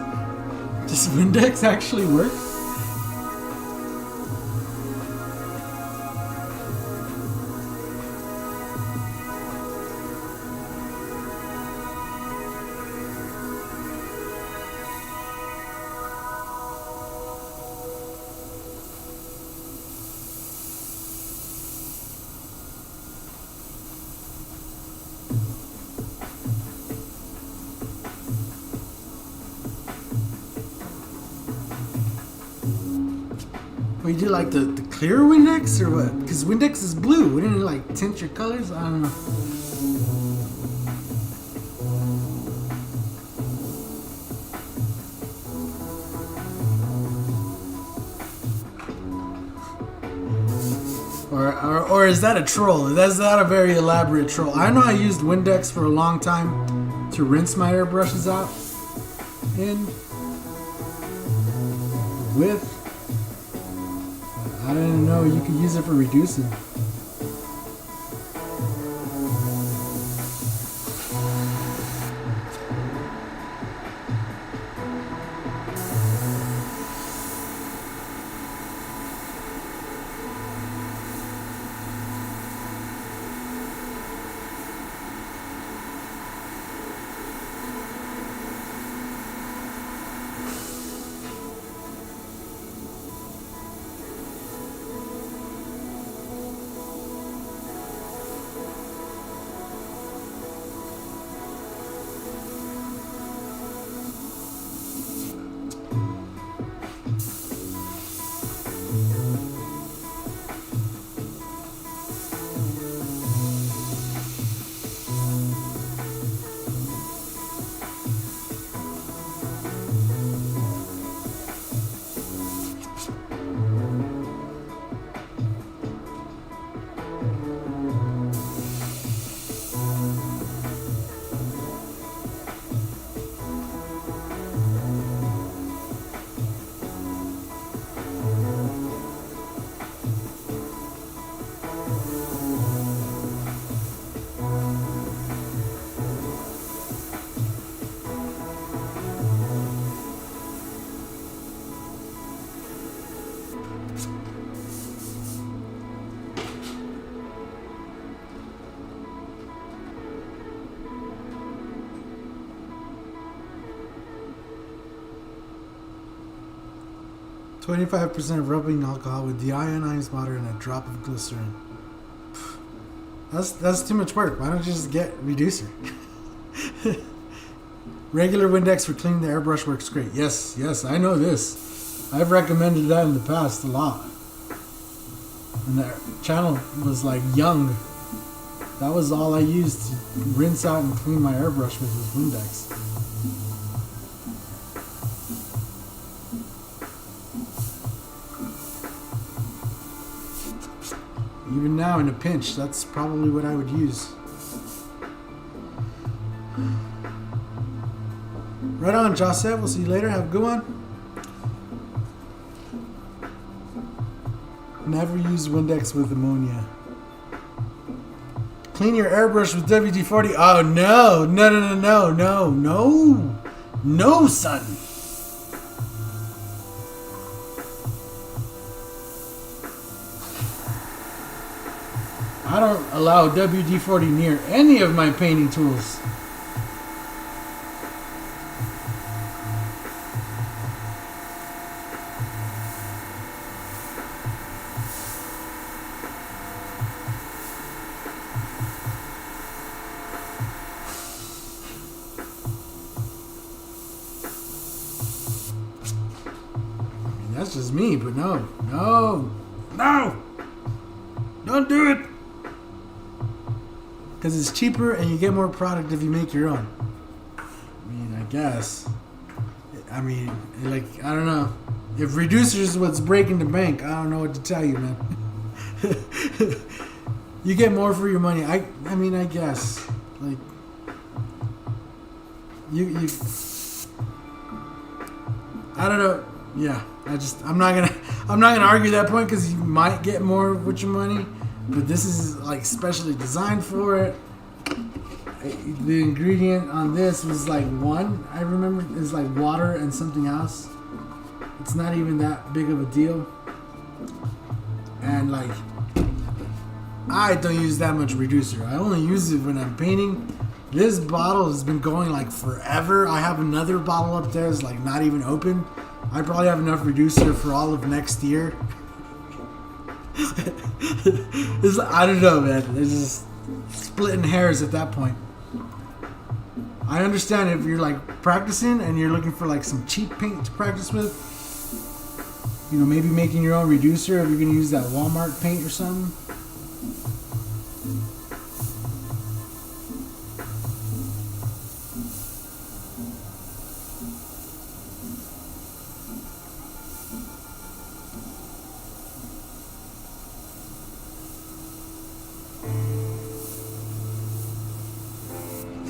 Does Windex actually work? Well, you do like the clear Windex or what? Because Windex is blue. Wouldn't it like tint your colors? I don't know. Or is that a troll? That's not a very elaborate troll. I know I used Windex for a long time to rinse my airbrushes out in with. I didn't know you could use it for reducing. 25% rubbing alcohol with deionized water and a drop of glycerin. That's too much work. Why don't you just get reducer? Regular Windex for cleaning the airbrush works great. Yes, I know this. I've recommended that in the past a lot. And the channel was like young. That was all I used to rinse out and clean my airbrush with was Windex. Even now in a pinch, that's probably what I would use. Right on, Joseph. We'll see you later. Have a good one. Never use Windex with ammonia. Clean your airbrush with WD-40. Oh, no. No, son. I don't allow WD-40 near any of my painting tools. That's just me, but no. Don't do it. Because it's cheaper and you get more product if you make your own. I mean, I guess. I don't know. If reducer is what's breaking the bank, I don't know what to tell you, man. You get more for your money. I mean, I guess. Like, you I don't know. Yeah, I'm not gonna argue that point because you might get more with your money, but this is like specially designed for it. The ingredient on this was like one, I remember, is like water and something else. It's not even that big of a deal, and like I don't use that much reducer. I only use it when I'm painting. This bottle has been going like forever. I have another bottle up there that's like not even open. I probably have enough reducer for all of next year. I don't know, man. It's just splitting hairs at that point. I understand if you're like practicing and you're looking for like some cheap paint to practice with. You know, maybe making your own reducer if you're going to use that Walmart paint or something.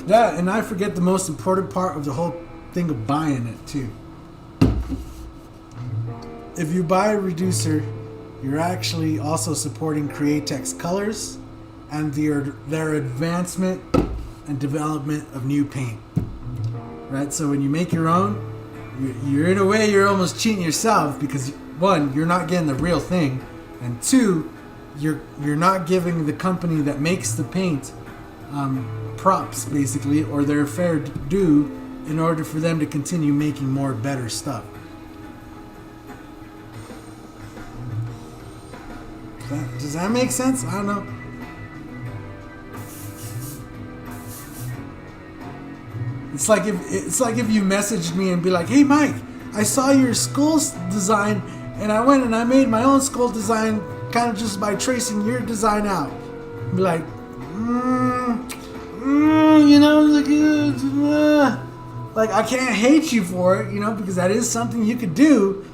That, and I forget the most important part of the whole thing of buying it too. If you buy a reducer, you're actually also supporting Createx colors and their advancement and development of new paint. Right? So when you make your own, you're in a way you're almost cheating yourself because one, you're not getting the real thing, and two, you're not giving the company that makes the paint props basically, or their fair due in order for them to continue making more better stuff. Does that make sense? I don't know. It's like if you messaged me and be like, "Hey Mike, I saw your skull design and I went and I made my own skull design kind of just by tracing your design out." I'd be like, you know, like I can't hate you for it, you know, because that is something you could do.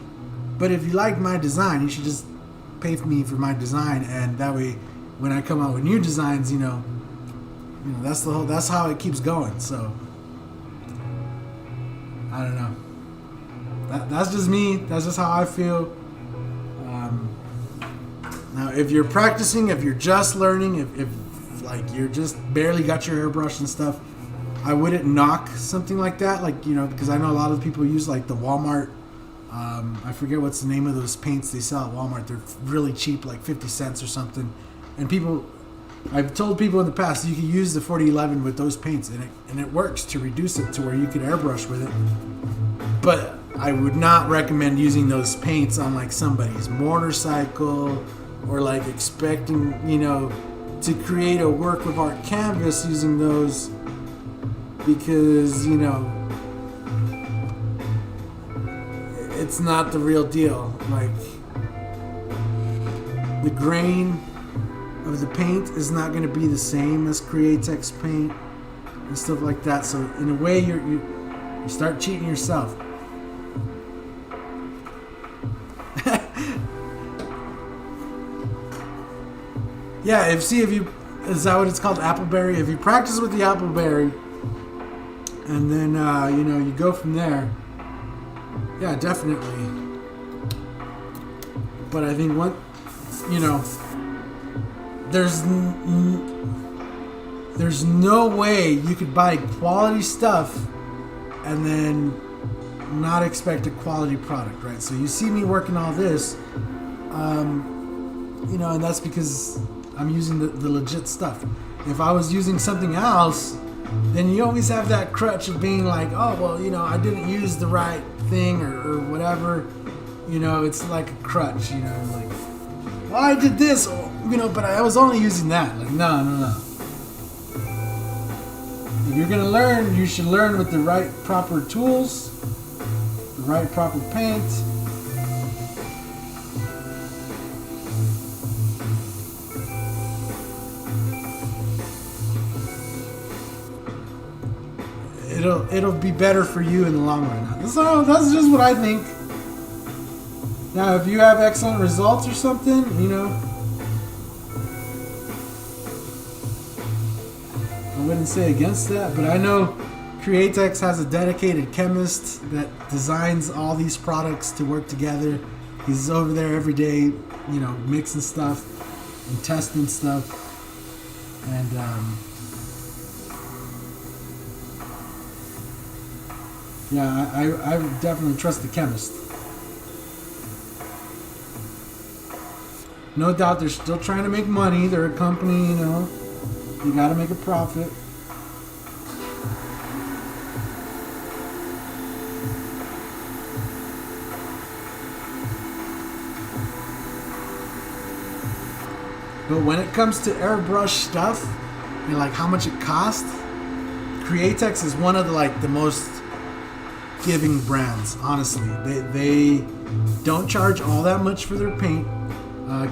But if you like my design, you should just pay for me for my design, and that way, when I come out with new designs, you know, that's how it keeps going. So I don't know. That's just me. That's just how I feel. Now, if you're practicing, if you're just learning, if like you're just barely got your airbrush and stuff, I wouldn't knock something like that. Like, you know, because I know a lot of people use like the Walmart. I forget what's the name of those paints they sell at Walmart. They're really cheap, like 50 cents or something. And I've told people in the past you can use the 4011 with those paints, and it works to reduce it to where you can airbrush with it. But I would not recommend using those paints on like somebody's motorcycle, or like expecting, you know, to create a work of art canvas using those, because, you know, it's not the real deal. Like, the grain of the paint is not going to be the same as Createx paint and stuff like that. So in a way, you start cheating yourself. Yeah, is that what it's called, appleberry? If you practice with the appleberry, and then you know, you go from there. Yeah, definitely. But I think you know, there's no way you could buy quality stuff and then not expect a quality product, right? So you see me working all this, you know, and that's because I'm using the legit stuff. If I was using something else, then you always have that crutch of being like, oh, well, you know, I didn't use the right thing or whatever. You know, it's like a crutch, you know, like, well, I did this, you know, but I was only using that. Like, no. If you're going to learn, you should learn with the right proper tools, the right proper paint. It'll be better for you in the long run. So that's just what I think. Now, if you have excellent results or something, you know, I wouldn't say against that, but I know Createx has a dedicated chemist that designs all these products to work together. He's over there every day, you know, mixing stuff and testing stuff. And yeah, I would definitely trust the chemist. No doubt they're still trying to make money. They're a company, you know. You gotta make a profit. But when it comes to airbrush stuff, and like how much it costs, Createx is one of the most giving brands, honestly. They don't charge all that much for their paint,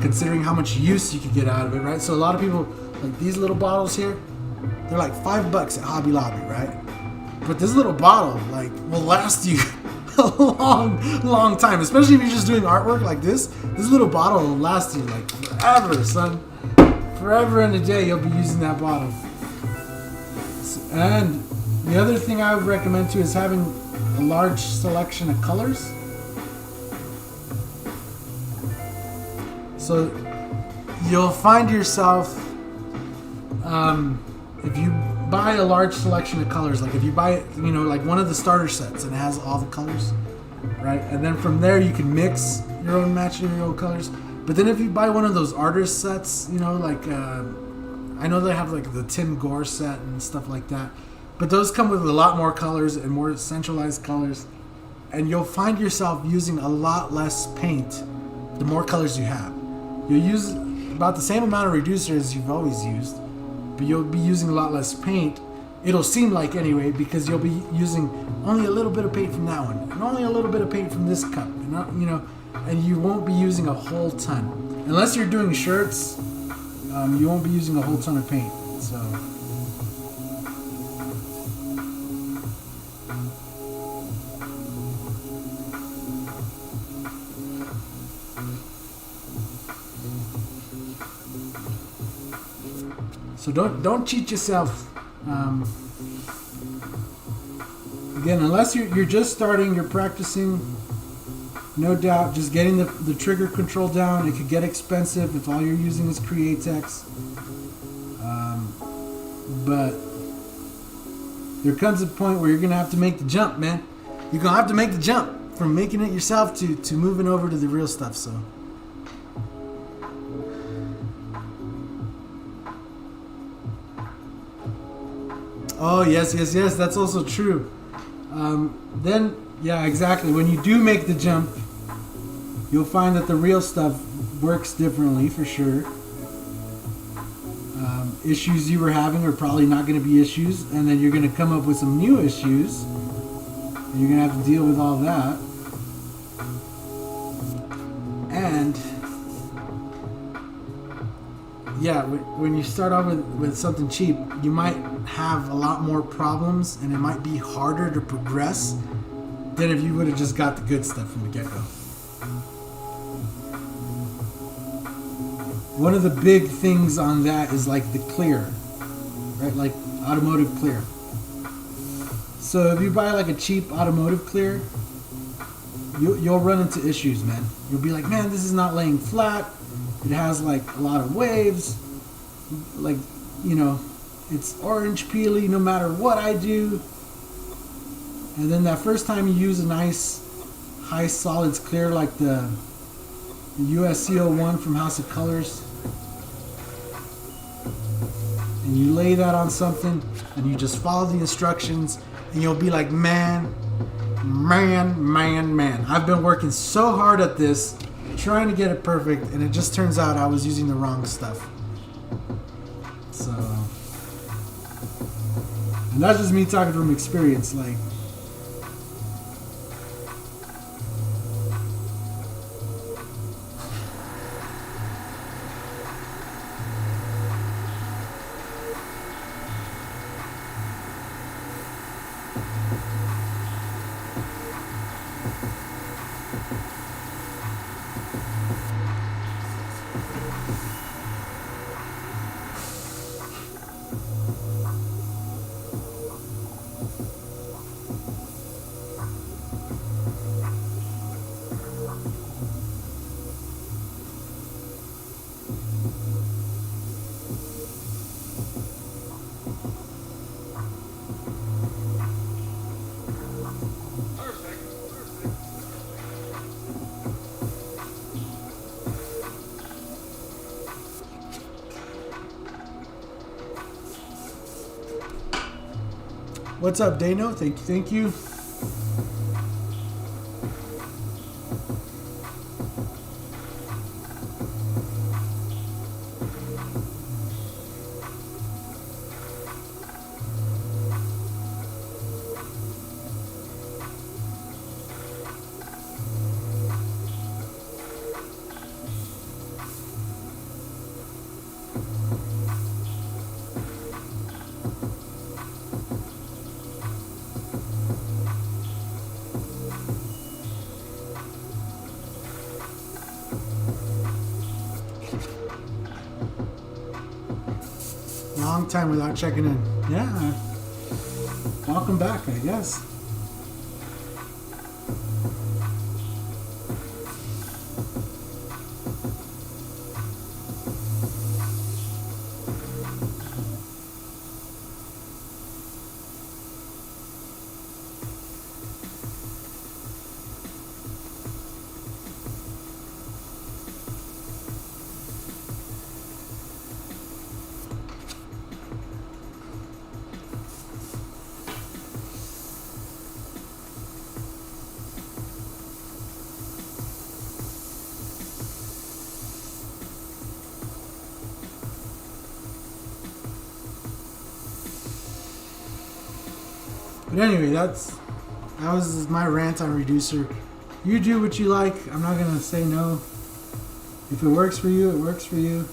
considering how much use you could get out of it, right? So a lot of people, like these little bottles here, they're like $5 at Hobby Lobby, right? But this little bottle, like, will last you a long time, especially if you're just doing artwork like this. This little bottle will last you like forever, son. Forever and a day you'll be using that bottle. And the other thing I would recommend too is having a large selection of colors. So you'll find yourself, if you buy a large selection of colors, like if you buy, you know, like one of the starter sets and it has all the colors, right? And then from there you can mix your own matching your own colors. But then if you buy one of those artist sets, you know, like I know they have like the Tim Gore set and stuff like that, but those come with a lot more colors and more centralized colors, and you'll find yourself using a lot less paint the more colors you have. You'll use about the same amount of reducer as you've always used, but you'll be using a lot less paint. It'll seem like anyway, because you'll be using only a little bit of paint from that one, and only a little bit of paint from this cup, and not, you know, and you won't be using a whole ton. Unless you're doing shirts, you won't be using a whole ton of paint. So. So don't cheat yourself. Again, unless you're just starting, you're practicing, no doubt, just getting the trigger control down. It could get expensive if all you're using is Createx. But there comes a point where you're going to have to make the jump, man. You're going to have to make the jump from making it yourself to moving over to the real stuff, so. Oh, yes, that's also true. Then Yeah, exactly. When you do make the jump, you'll find that the real stuff works differently for sure. Issues you were having are probably not going to be issues, and then you're going to come up with some new issues, and you're going to have to deal with all that. And yeah, when you start off with something cheap, you might have a lot more problems, and it might be harder to progress than if you would have just got the good stuff from the get-go. One of the big things on that is like the clear, right? Like automotive clear. So if you buy like a cheap automotive clear, you'll run into issues, man. You'll be like, man, this is not laying flat. It has like a lot of waves. Like, you know, it's orange peely no matter what I do. And then that first time you use a nice high solids clear like the USC01 from House of Colors, and you lay that on something and you just follow the instructions, and you'll be like, man, I've been working so hard at this trying to get it perfect, and it just turns out I was using the wrong stuff. So, and that's just me talking from experience. Like, what's up, Dano? Thank you. Long time without checking in. Yeah. Welcome back, I guess. But anyway, that was my rant on Reducer. You do what you like. I'm not gonna say no. If it works for you, it works for you.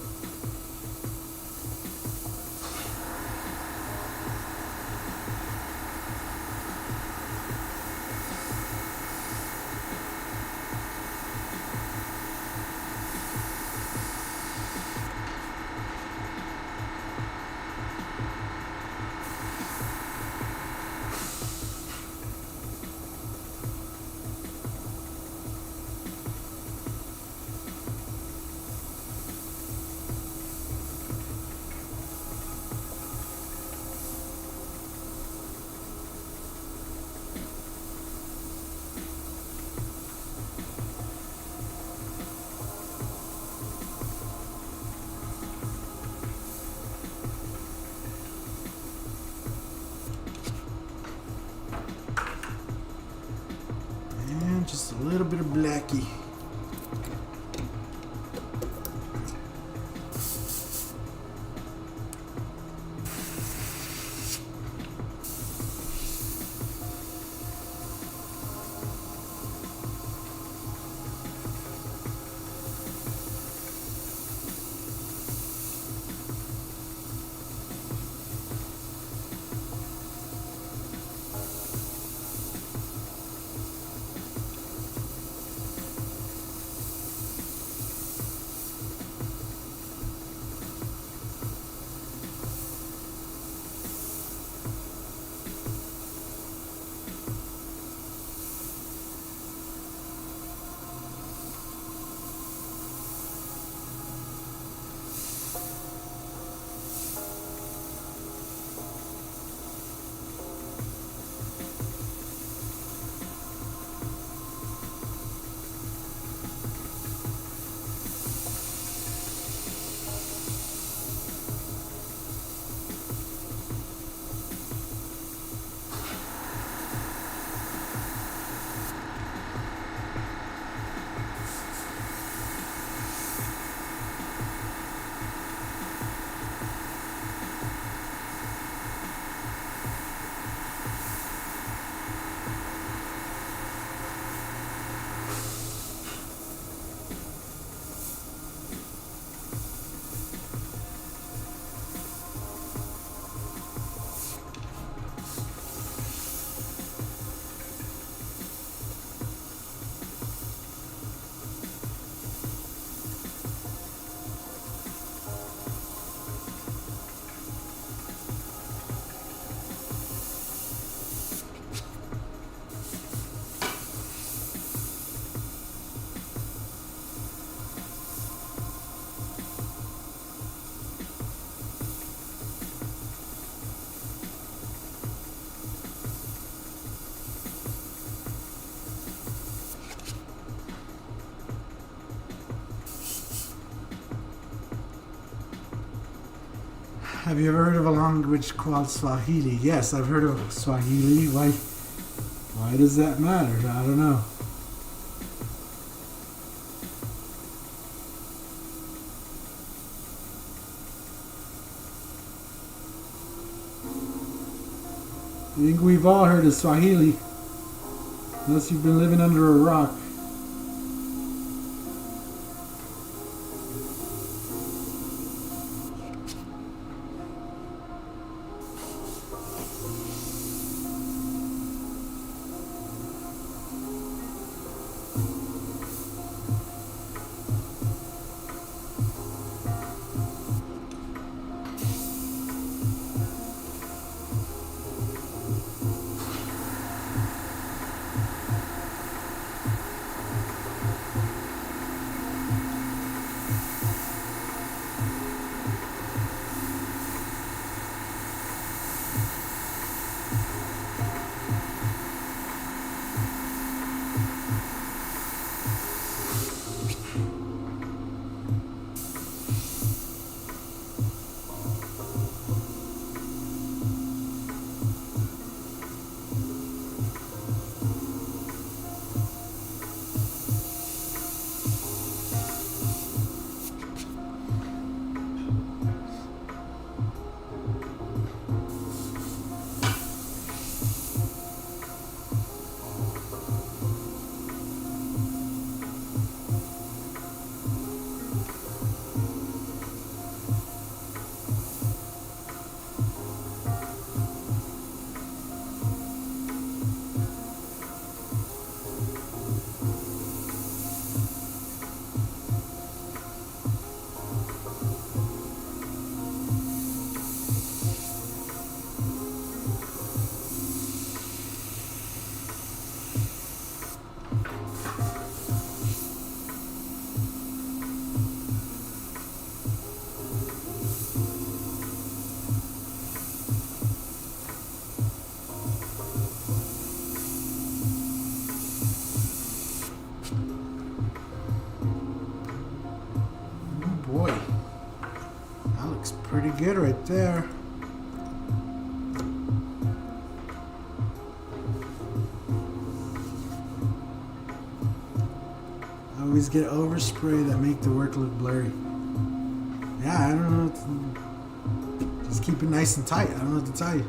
techie. Have you ever heard of a language called Swahili? Yes, I've heard of Swahili. Why does that matter? I don't know. I think we've all heard of Swahili, unless you've been living under a rock. Pretty good right there. things get overspray that make the work look blurry. Yeah, I don't know. Just keep it nice and tight. I don't know what to tell you.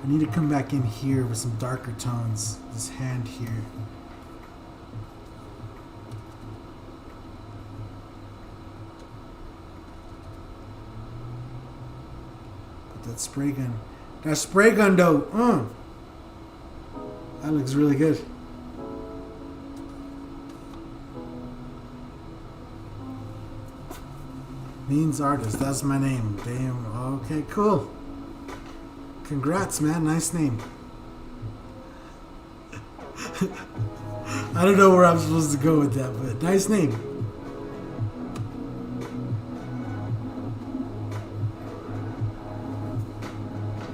I need to come back in here with some darker tones. This hand here. Put that spray gun. That spray gun though. That looks really good. Means Artist, that's my name. Damn. Okay, cool. Congrats, man. Nice name. I don't know where I'm supposed to go with that, but nice name.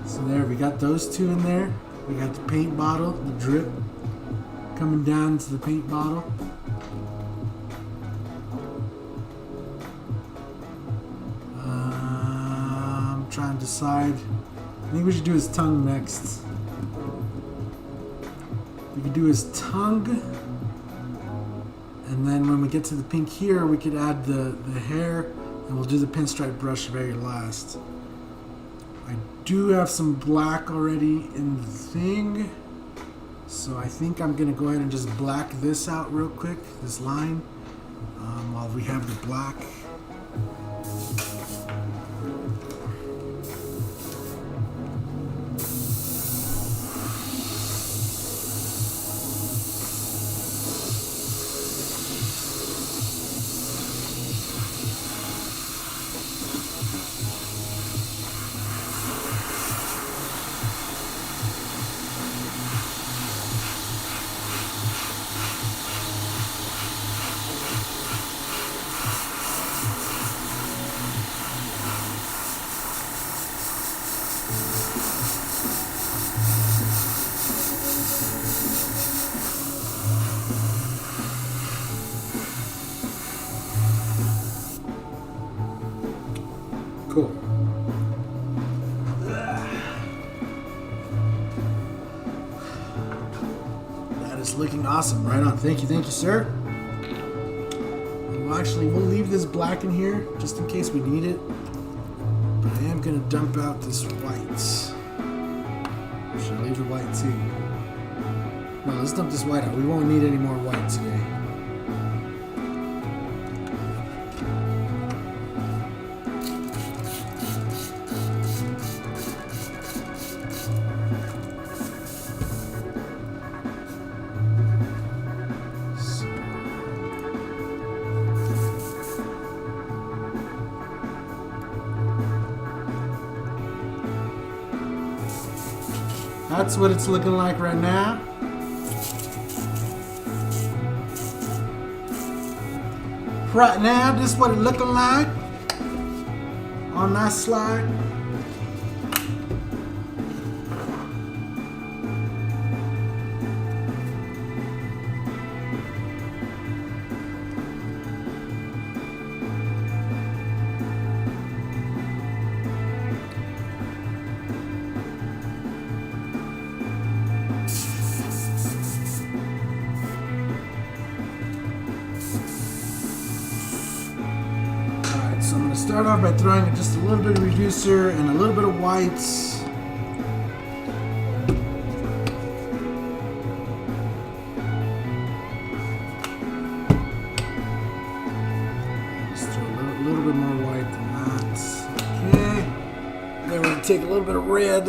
So there, we got those two in there. We got the paint bottle, the drip coming down to the paint bottle. Trying to decide. I think we should do his tongue next. We could do his tongue, and then when we get to the pink here, we could add the hair, and we'll do the pinstripe brush very last. I do have some black already in the thing, so I think I'm gonna go ahead and just black this out real quick, this line, while we have the black. Cool. That is looking awesome. Right on. Thank you, sir. Well, actually, we'll leave this black in here just in case we need it. But I am going to dump out this white. Should I leave the white too? No, let's dump this white out. We won't need any more white today. That's what it's looking like right now. Right now, this is what it's looking like on that slide. So I'm going to start off by throwing just a little bit of reducer and a little bit of whites. Just throw a little bit more white than that. Okay. Then we're going to take a little bit of red.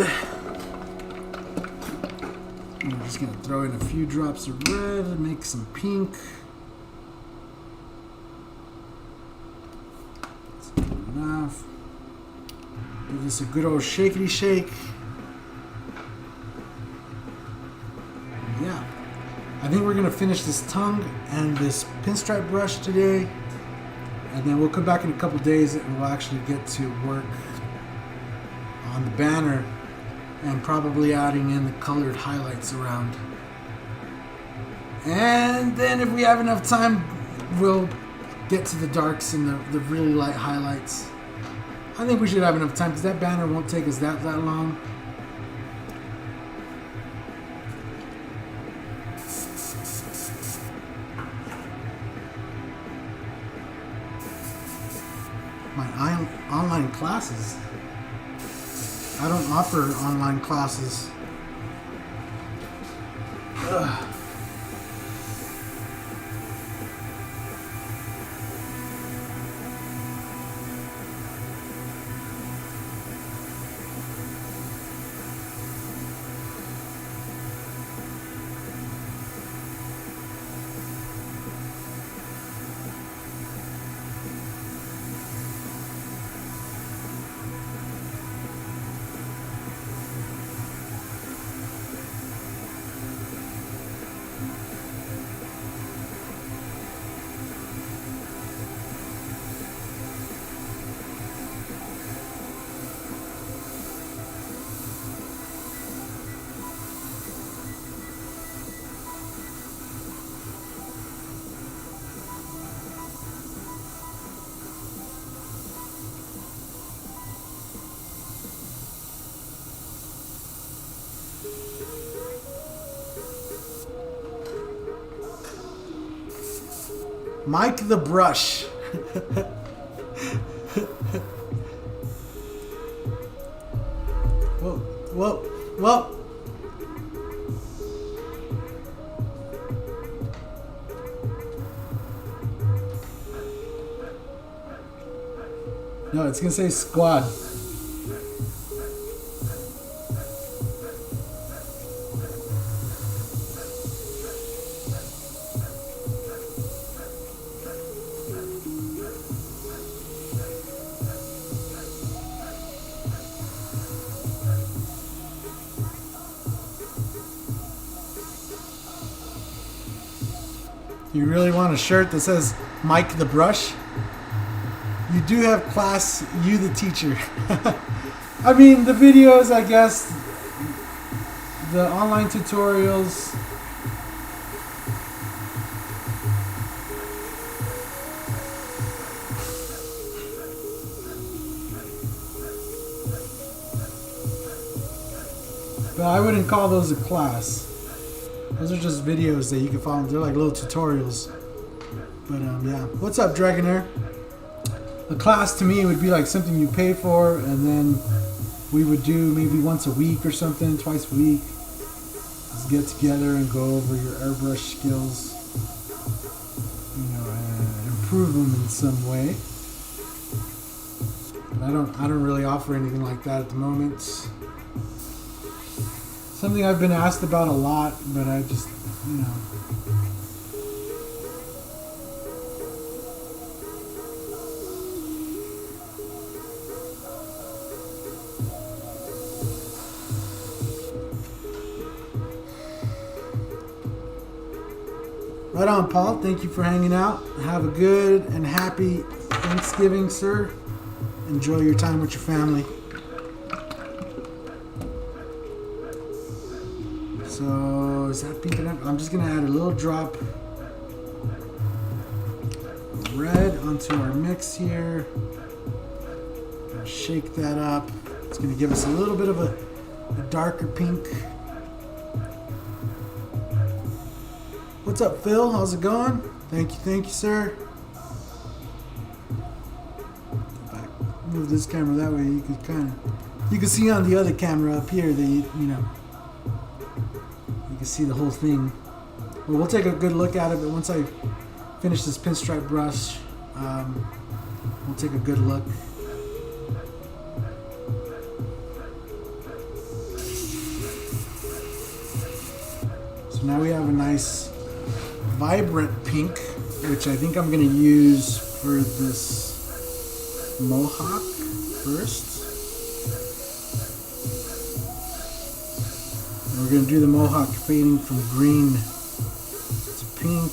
I'm just going to throw in a few drops of red and make some pink. Enough. Give this a good old shakety shake. Yeah. I think we're going to finish this tongue and this pinstripe brush today. And then we'll come back in a couple days and we'll actually get to work on the banner and probably adding in the colored highlights around. And then if we have enough time, we'll get to the darks and the really light highlights. I think we should have enough time because that banner won't take us that long. classes. I don't offer online classes. Ugh. Mike the Brush. Whoa, whoa, whoa. No, it's gonna say squad. You really want a shirt that says Mike the Brush? You do have class, you the teacher. I mean, the videos, I guess, the online tutorials. But I wouldn't call those a class. Those are just videos that you can follow. They're like little tutorials. But yeah. What's up, Dragonair? A class to me would be like something you pay for, and then we would do maybe once a week or something, twice a week. Just get together and go over your airbrush skills, you know, and improve them in some way. But I don't really offer anything like that at the moment. Something I've been asked about a lot, but I just, you know. Right on, Paul. Thank you for hanging out. Have a good and happy Thanksgiving, sir. Enjoy your time with your family. So, is that pink enough? I'm just going to add a little drop of red onto our mix here. Shake that up. It's going to give us a little bit of a darker pink. What's up, Phil? How's it going? Thank you, sir. If I move this camera that way, you can see on the other camera up here that you know. You can see the whole thing. Well, we'll take a good look at it, but once I finish this pinstripe brush, we'll take a good look. So now we have a nice vibrant pink, which I think I'm going to use for this mohawk first. We're going to do the mohawk fading from green to pink.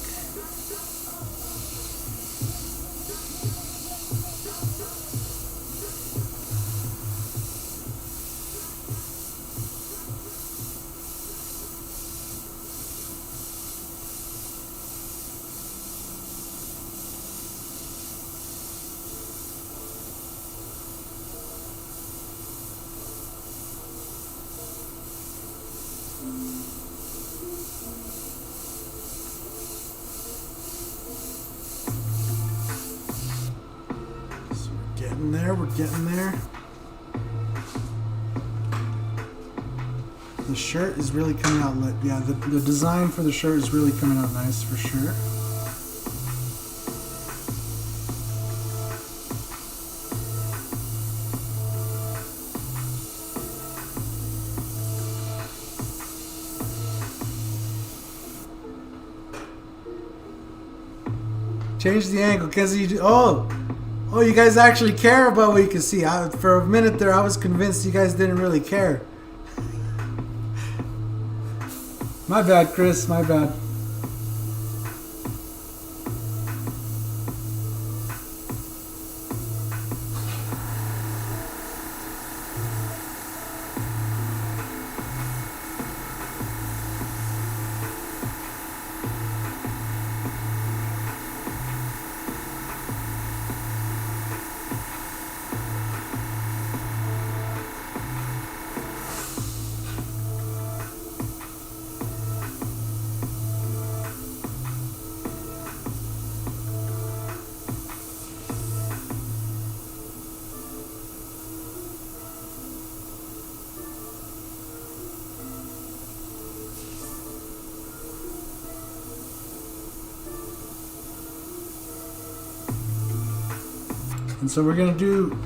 getting there. The shirt is really coming out lit. Yeah, the design for the shirt is really coming out nice for sure. Change the angle because you do. Oh, you guys actually care about what you can see. For a minute there, I was convinced you guys didn't really care. My bad, Chris. My bad. And so we're going to do,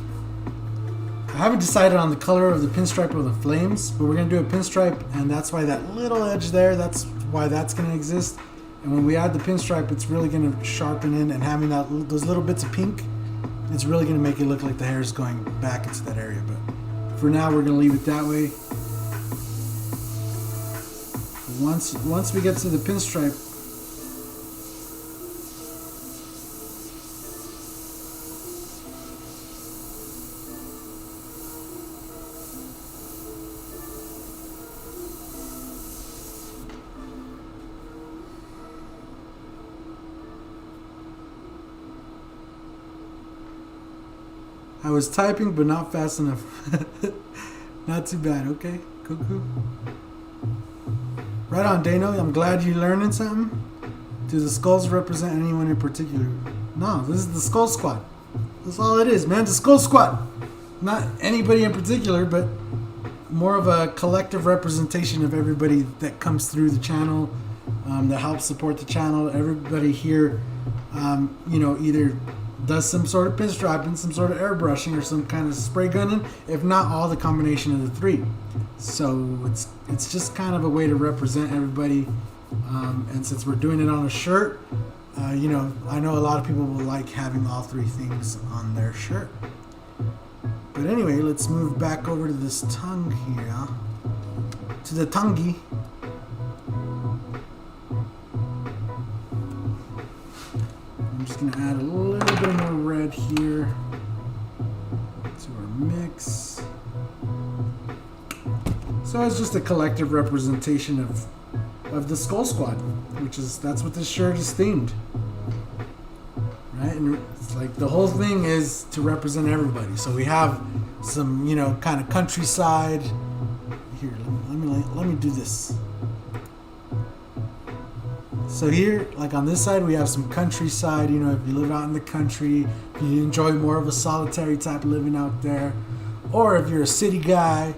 I haven't decided on the color of the pinstripe or the flames, but we're going to do a pinstripe, and that's why that little edge there, that's why that's going to exist. And when we add the pinstripe, it's really going to sharpen in, and having those little bits of pink, it's really going to make it look like the hair is going back into that area. But for now, we're going to leave it that way. Once we get to the pinstripe, I was typing, but not fast enough. Not too bad. Okay, cool. Right on, Dano. I'm glad you're learning something. Do the skulls represent anyone in particular? No, this is the Skull Squad. That's all it is, man. The Skull Squad. Not anybody in particular, but more of a collective representation of everybody that comes through the channel, that helps support the channel. Everybody here, either does some sort of pinstriping, some sort of airbrushing, or some kind of spray gunning, if not all, the combination of the three. So it's just kind of a way to represent everybody, and since we're doing it on a shirt, I know a lot of people will like having all three things on their shirt. But anyway, let's move back over to this tongue here, to the tonguey. I'm just going to add a little bit more red here to our mix. So it's just a collective representation of the Skull Squad, that's what this shirt is themed. Right? And it's like the whole thing is to represent everybody. So we have some, kind of countryside. Here, let me do this. So here, like on this side, we have some countryside. If you live out in the country, if you enjoy more of a solitary type of living out there, or if you're a city guy,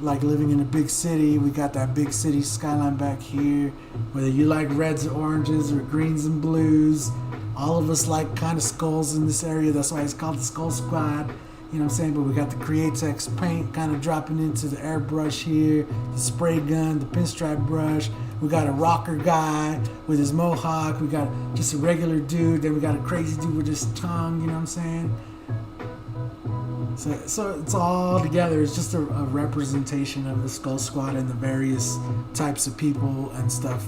like living in a big city, we got that big city skyline back here. Whether you like reds or oranges or greens and blues, all of us like kind of skulls in this area. That's why it's called the Skull Squad. You know what I'm saying? But we got the Createx paint kind of dropping into the airbrush here, the spray gun, the pinstripe brush. We got a rocker guy with his mohawk. We got just a regular dude. Then we got a crazy dude with his tongue. You know what I'm saying? So it's all together. It's just a representation of the Skull Squad and the various types of people and stuff.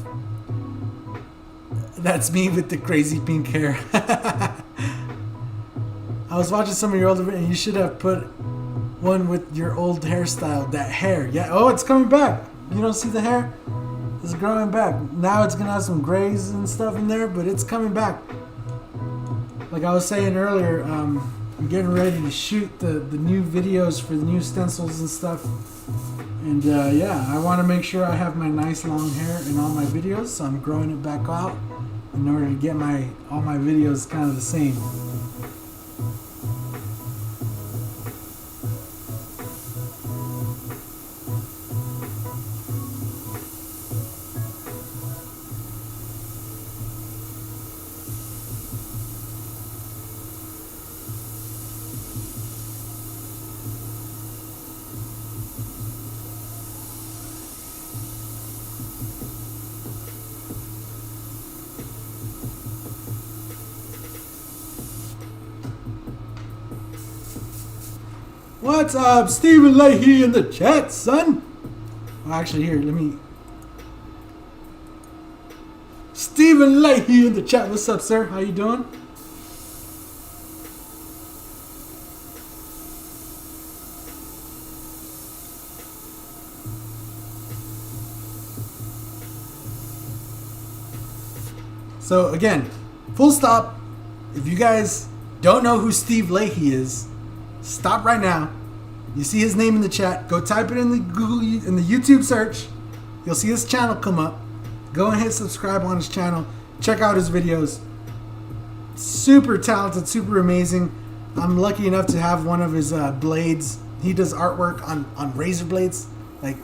That's me with the crazy pink hair. I was watching some of your older videos, and you should have put one with your old hairstyle. That hair, yeah. Oh, it's coming back. You don't see the hair? It's growing back. Now it's gonna have some grays and stuff in there, but it's coming back. Like I was saying earlier, I'm getting ready to shoot the new videos for the new stencils and stuff. And I want to make sure I have my nice long hair in all my videos, so I'm growing it back out in order to get all my videos kind of the same. What's up, Stephen Leahy in the chat, son? Well, actually, here, let me. Stephen Leahy in the chat. What's up, sir? How you doing? So again, full stop. If you guys don't know who Steve Leahy is, stop right now. You see his name in the chat. Go type it in the Google, in the YouTube search. You'll see his channel come up. Go and hit subscribe on his channel. Check out his videos. Super talented, super amazing. I'm lucky enough to have one of his blades. He does artwork on razor blades, like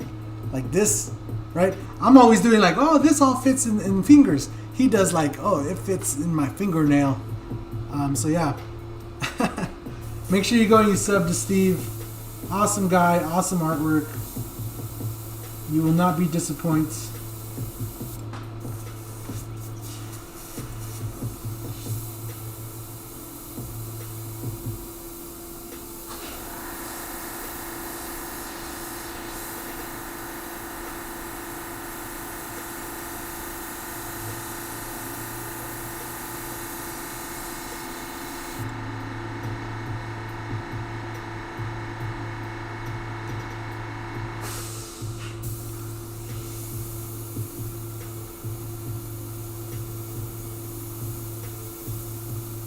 this, right? I'm always doing like, oh, this all fits in fingers. He does like, oh, it fits in my fingernail. So yeah. Make sure you go and you sub to Steve. Awesome guy, awesome artwork. You will not be disappointed.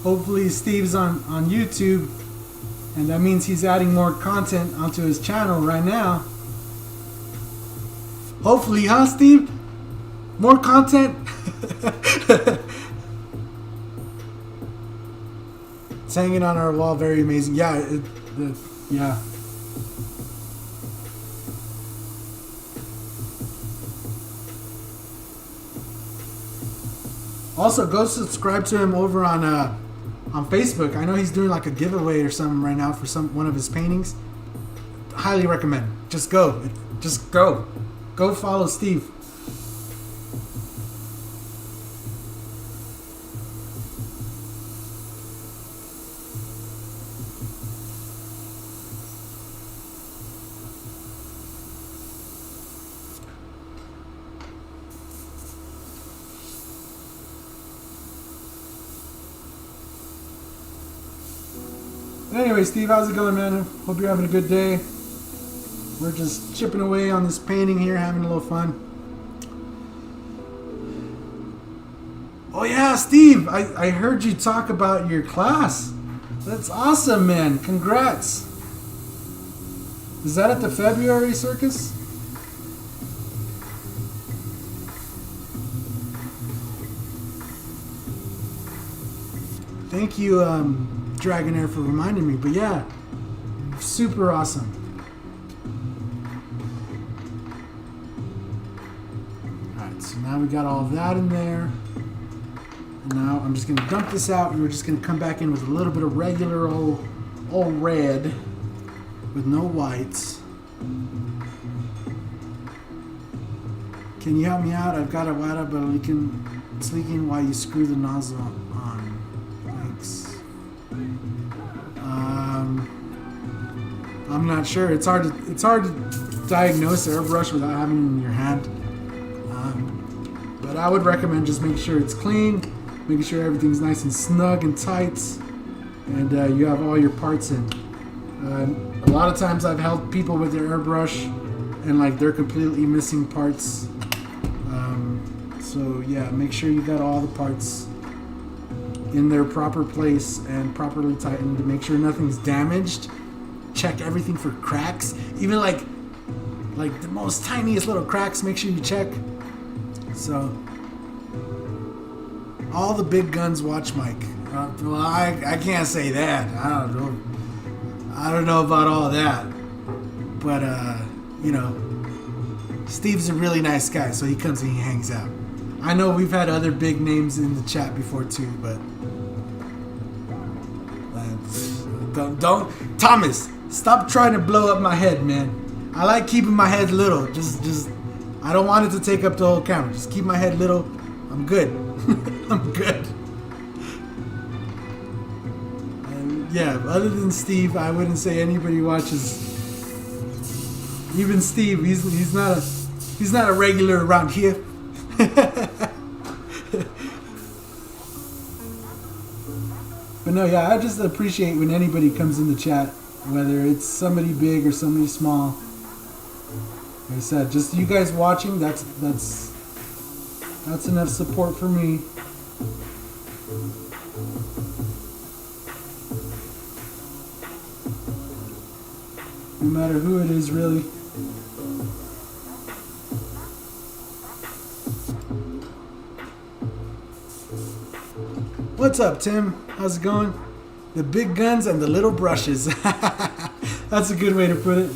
Hopefully Steve's on YouTube, and that means he's adding more content onto his channel right now. Hopefully, huh, Steve? More content? It's hanging on our wall, very amazing. Yeah, yeah. Also, go subscribe to him over on Facebook. I know he's doing like a giveaway or something right now for one of his paintings. Highly recommend. Just go. Just go. Go follow Steve. Anyway, Steve, how's it going, man? Hope you're having a good day. We're just chipping away on this painting here, having a little fun. Oh yeah, Steve, I heard you talk about your class. That's awesome, man. Congrats. Is that at the February circus? Thank you, Dragonair, for reminding me. But yeah, super awesome. Alright, so now we got all of that in there. And now I'm just going to dump this out, and we're just going to come back in with a little bit of regular old red with no whites. Can you help me out? I've got a Iwata, but it's leaking while you screw the nozzle on. Thanks. I'm not sure. It's hard to diagnose airbrush without having it in your hand. But I would recommend just making sure it's clean, making sure everything's nice and snug and tight, and you have all your parts in. A lot of times I've helped people with their airbrush, and like they're completely missing parts. So yeah, make sure you got all the parts in their proper place and properly tightened to make sure nothing's damaged. Check everything for cracks, even like the most tiniest little cracks. Make sure you check. So all the big guns watch Mike. Well, I can't say that. I don't know about all that, but you know, Steve's a really nice guy, so he comes and he hangs out. I know we've had other big names in the chat before too, but don't Thomas, stop trying to blow up my head, man. I like keeping my head little. Just I don't want it to take up the whole camera. Just keep my head little. I'm good. I'm good. And Yeah, other than Steve, I wouldn't say anybody watches. Even Steve, he's not a regular around here. But no, yeah, I just appreciate when anybody comes in the chat, whether it's somebody big or somebody small. Like I said, just you guys watching, that's enough support for me. No matter who it is, really. What's up, Tim? How's it going? The big guns and the little brushes. That's a good way to put it.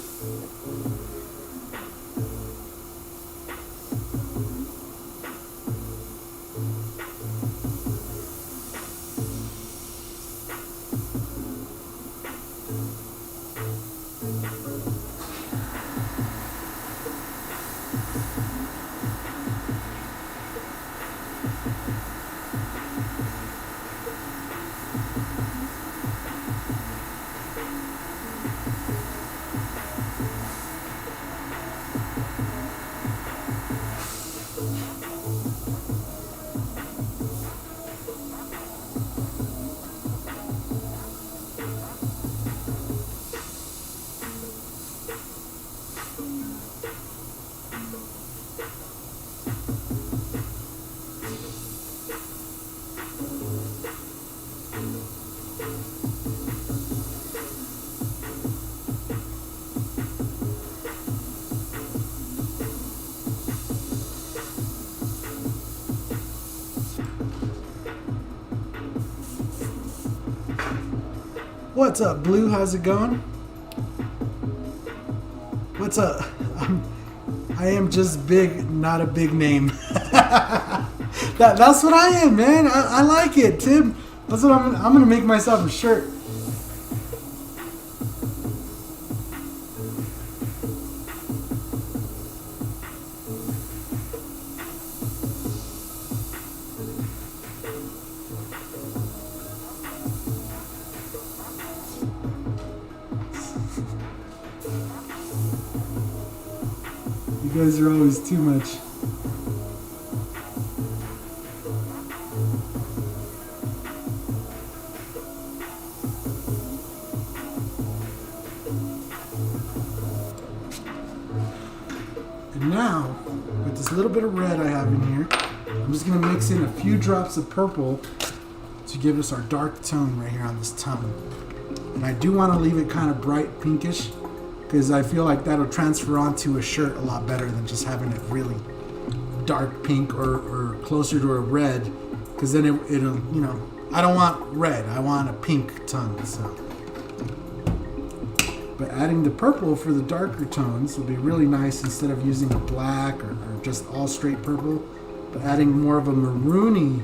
What's up, Blue? How's it going? What's up? I am just big, not a big name. That's what I am, man. I like it, Tim. That's what I'm gonna make myself a shirt. You guys are always too much. And now, with this little bit of red I have in here, I'm just going to mix in a few drops of purple to give us our dark tone right here on this tongue. And I do want to leave it kind of bright pinkish, because I feel like that'll transfer onto a shirt a lot better than just having it really dark pink or closer to a red, because then it'll, you know, I don't want red, I want a pink tongue. So, but adding the purple for the darker tones will be really nice instead of using a black or just all straight purple. But adding more of a maroony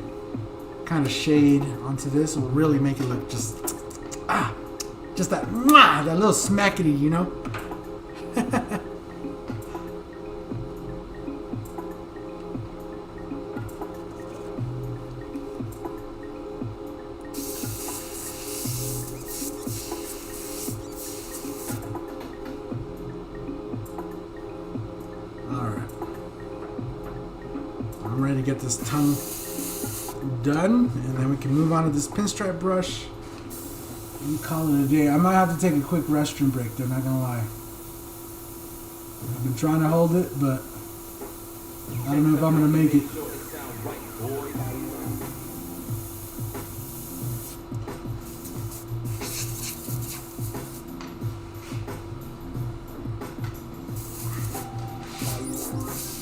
kind of shade onto this will really make it look just that little smackety, you know. Alright. I'm ready to get this tongue done, and then we can move on to this pinstripe brush. You call it a day. I might have to take a quick restroom break, though, not gonna lie. I've been trying to hold it, but I don't know if I'm gonna make it.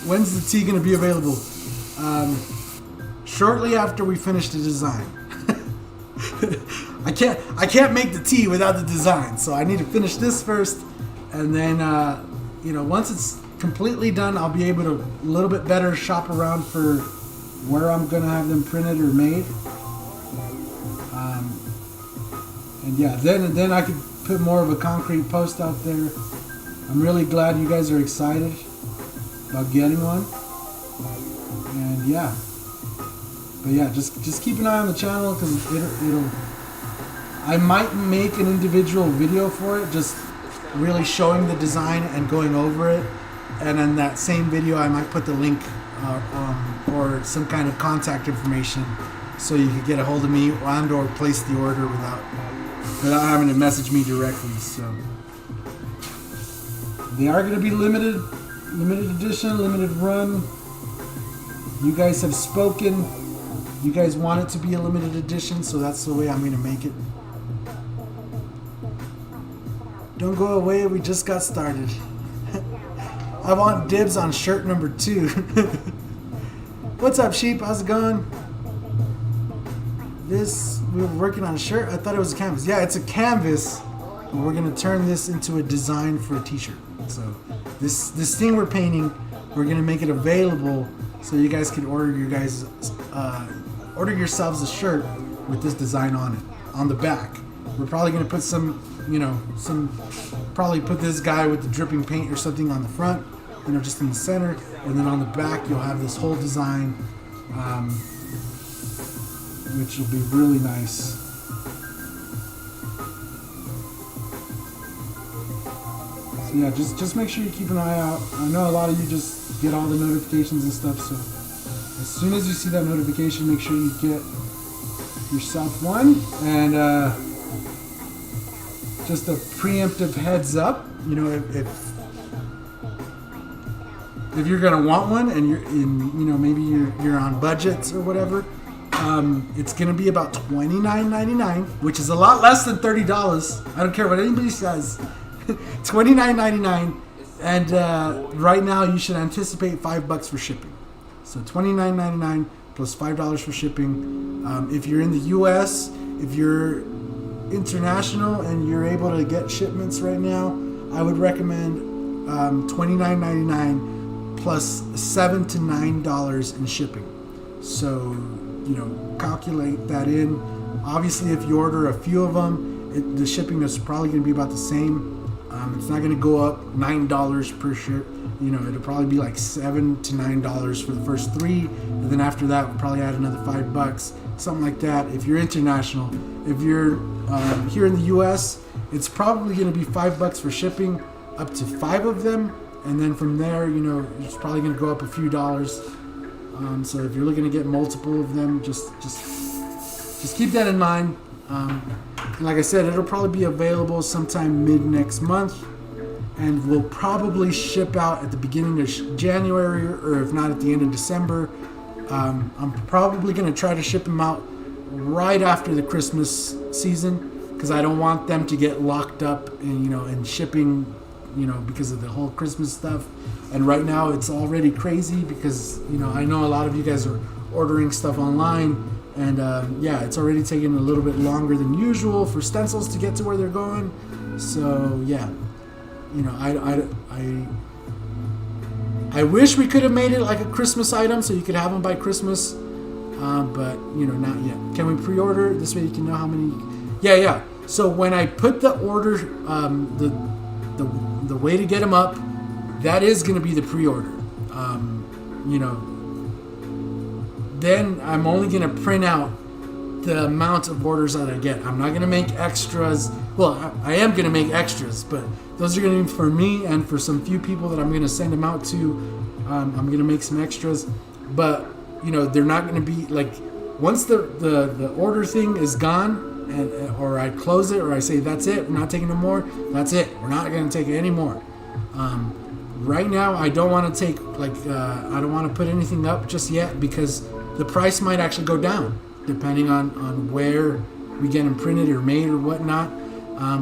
When's the tea gonna be available? Shortly after we finish the design. I can't make the tea without the design, so I need to finish this first, and then you know, once it's completely done, I'll be able to a little bit better shop around for where I'm gonna have them printed or made. And yeah, then I could put more of a concrete post out there. I'm really glad you guys are excited about getting one, and yeah. But yeah, just keep an eye on the channel, because I might make an individual video for it, just really showing the design and going over it. And in that same video, I might put the link or some kind of contact information so you can get a hold of me or place the order without having to message me directly. So they are going to be limited edition, limited run. You guys have spoken. You guys want it to be a limited edition, so that's the way I'm going to make it. Don't go away, we just got started. I want dibs on shirt number 2. What's up, Sheep? How's it going? We were working on a shirt. I thought it was a canvas. Yeah, it's a canvas. And we're going to turn this into a design for a t-shirt. So this thing we're painting, we're going to make it available so you guys can order yourselves a shirt with this design on it, on the back. We're probably going to put probably put this guy with the dripping paint or something on the front, just in the center, and then on the back you'll have this whole design, which will be really nice. So yeah, just make sure you keep an eye out. I know a lot of you just get all the notifications and stuff, so as soon as you see that notification, make sure you get yourself one. And just a preemptive heads up, if you're gonna want one and you're in, maybe you're on budgets or whatever, it's gonna be about $29.99, which is a lot less than $30. I don't care what anybody says. $29.99, and right now you should anticipate $5 for shipping. So $29.99 plus $5 for shipping. If you're in the U.S., if you're international and you're able to get shipments right now, I would recommend $29.99 plus $7 to $9 in shipping. So calculate that in. Obviously, if you order a few of them, the shipping is probably going to be about the same. It's not going to go up $9 per shirt. It'll probably be like $7 to $9 for the first 3, and then after that we'll probably add another $5, something like that. If you're international, if you're here in the U.S., it's probably going to be $5 for shipping, up to 5 of them, and then from there, it's probably going to go up a few dollars. So if you're looking to get multiple of them, just keep that in mind. And like I said, it'll probably be available sometime mid next month, and we'll probably ship out at the beginning of January, or if not at the end of December. I'm probably going to try to ship them out right after the Christmas season, because I don't want them to get locked up in shipping, because of the whole Christmas stuff. And right now it's already crazy because I know a lot of you guys are ordering stuff online. And it's already taking a little bit longer than usual for stencils to get to where they're going. So yeah, I wish we could have made it like a Christmas item so you could have them by Christmas, but not yet. Can we pre-order this way? You can know how many. Yeah. So when I put the order, the way to get them up, that is going to be the pre-order. Then I'm only going to print out the amount of orders that I get. I'm not going to make extras. Well, I am going to make extras, but those are going to be for me and for some few people that I'm going to send them out to. I'm going to make some extras, but they're not going to be like, once the order thing is gone, or I close it, or I say that's it, we're not taking no more. That's it. We're not going to take any more. Right now, I don't want to take I don't want to put anything up just yet, because the price might actually go down depending on where we get them printed or made or whatnot.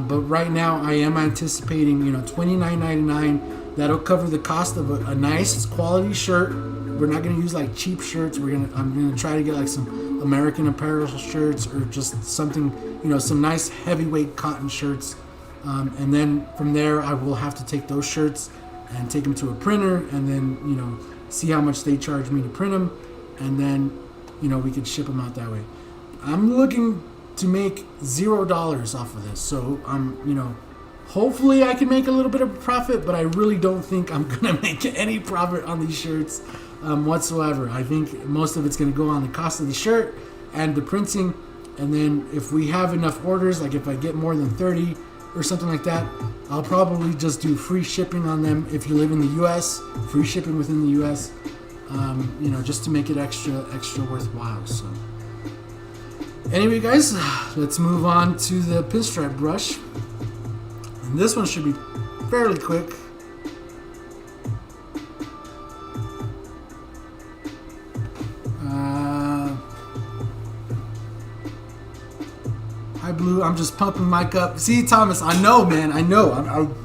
But right now I am anticipating $29.99. That'll cover the cost of a nice quality shirt. We're not going to use like cheap shirts. I'm going to try to get like some American Apparel shirts, or just something, some nice heavyweight cotton shirts. And then from there I will have to take those shirts and take them to a printer, and then see how much they charge me to print them, and then we could ship them out that way. I'm looking to make $0 off of this, so I'm hopefully I can make a little bit of a profit, but I really don't think I'm gonna make any profit on these shirts whatsoever. I think most of it's gonna go on the cost of the shirt and the printing, And then if we have enough orders, like if I get more than 30 or something like that, I'll probably just do free shipping on them. If you live in the US, free shipping within the US, you know, just to make it extra worthwhile. So anyway, guys, let's move on to the pinstripe brush. And this one should be fairly quick. Hi, Blue. I'm just pumping Mike up. See, Thomas, I know, man. I know.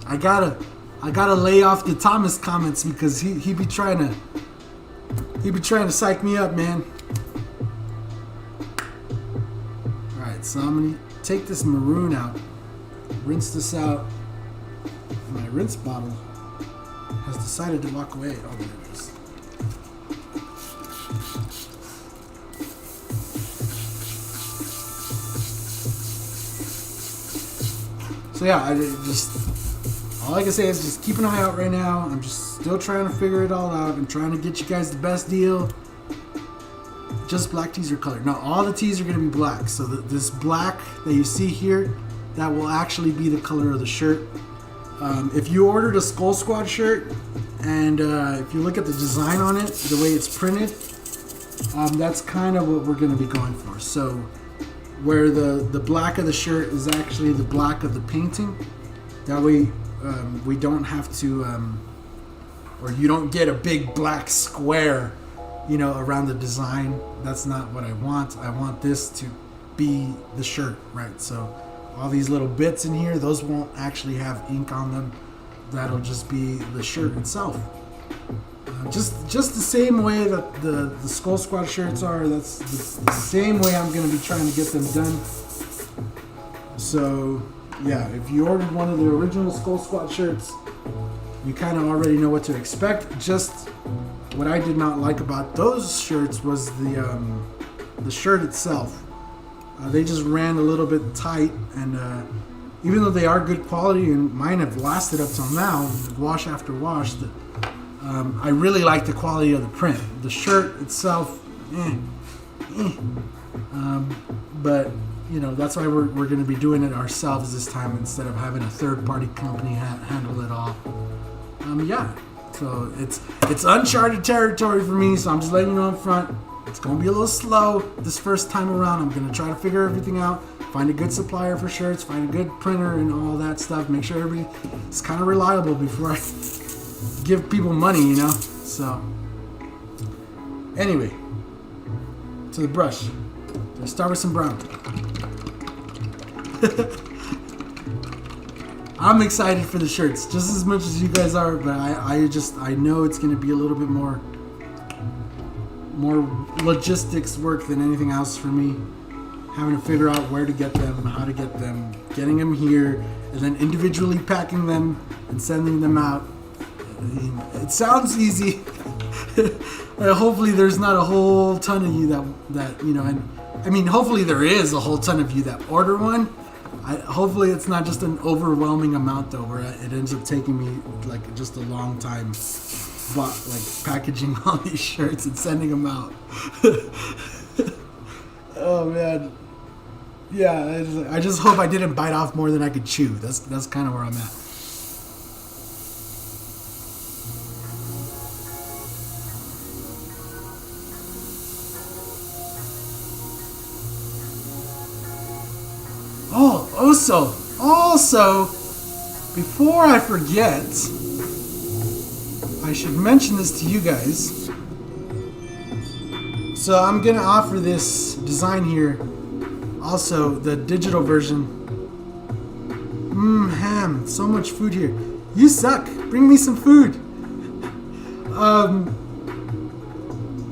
I gotta lay off the Thomas comments because he be trying to psych me up, man. All right, so I'm gonna take this maroon out, rinse this out. My rinse bottle has decided to walk away. Oh, there it is. So yeah, all I can say is just keep an eye out right now. I'm just still trying to figure it all out. I'm trying to get you guys the best deal. Just black tees are colored. No, all the tees are going to be black. So this black that you see here, that will actually be the color of the shirt. If you ordered a Skull Squad shirt, and if you look at the design on it, the way it's printed, that's kind of what we're going to be going for. So where the black of the shirt is actually the black of the painting. That way we don't have to, or you don't get a big black square, you know, around the design. That's not what I want. I want this to be the shirt, right? So all these little bits in here, those won't actually have ink on them. That'll just be the shirt itself. Just the same way that the Skull Squad shirts are, that's the same way I'm going to be trying to get them done. So yeah, if you ordered one of the original Skull Squad shirts, you kind of already know what to expect. Just what I did not like about those shirts was the shirt itself. They just ran a little bit tight, and even though they are good quality and mine have lasted up till now, wash after wash, I really like the quality of the print. The shirt itself, but you know, that's why we're going to be doing it ourselves this time instead of having a third-party company handle it all. Yeah, so it's uncharted territory for me, so I'm just letting you know up front. It's going to be a little slow this first time around. I'm going to try to figure everything out, find a good supplier for shirts, find a good printer and all that stuff, make sure everything's kind of reliable before I give people money, you know. So anyway, to the brush. Let's start with some brown. I'm excited for the shirts just as much as you guys are, but I know it's going to be a little bit more logistics work than anything else for me. Having to figure out where to get them, how to get them, getting them here, and then individually packing them and sending them out. I mean, it sounds easy. Hopefully there's not a whole ton of you that you know, and I mean, hopefully there is a whole ton of you that order one. Hopefully it's not just an overwhelming amount though, where it ends up taking me like just a long time, like packaging all these shirts and sending them out. Oh man, yeah. I just hope I didn't bite off more than I could chew. That's kind of where I'm at. Also, before I forget, I should mention this to you guys. So I'm gonna offer this design here, also the digital version. Ham, so much food here. You suck. Bring me some food.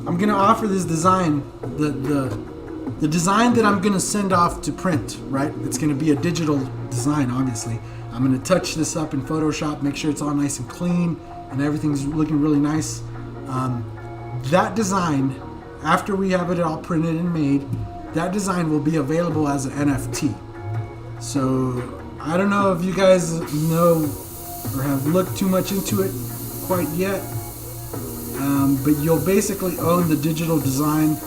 I'm gonna offer this design, the design that I'm gonna send off to print, right? It's gonna be a digital design, obviously. I'm gonna touch this up in Photoshop, make sure it's all nice and clean and everything's looking really nice. That design, after we have it all printed and made, that design will be available as an NFT. So I don't know if you guys know or have looked too much into it quite yet, but you'll basically own the digital design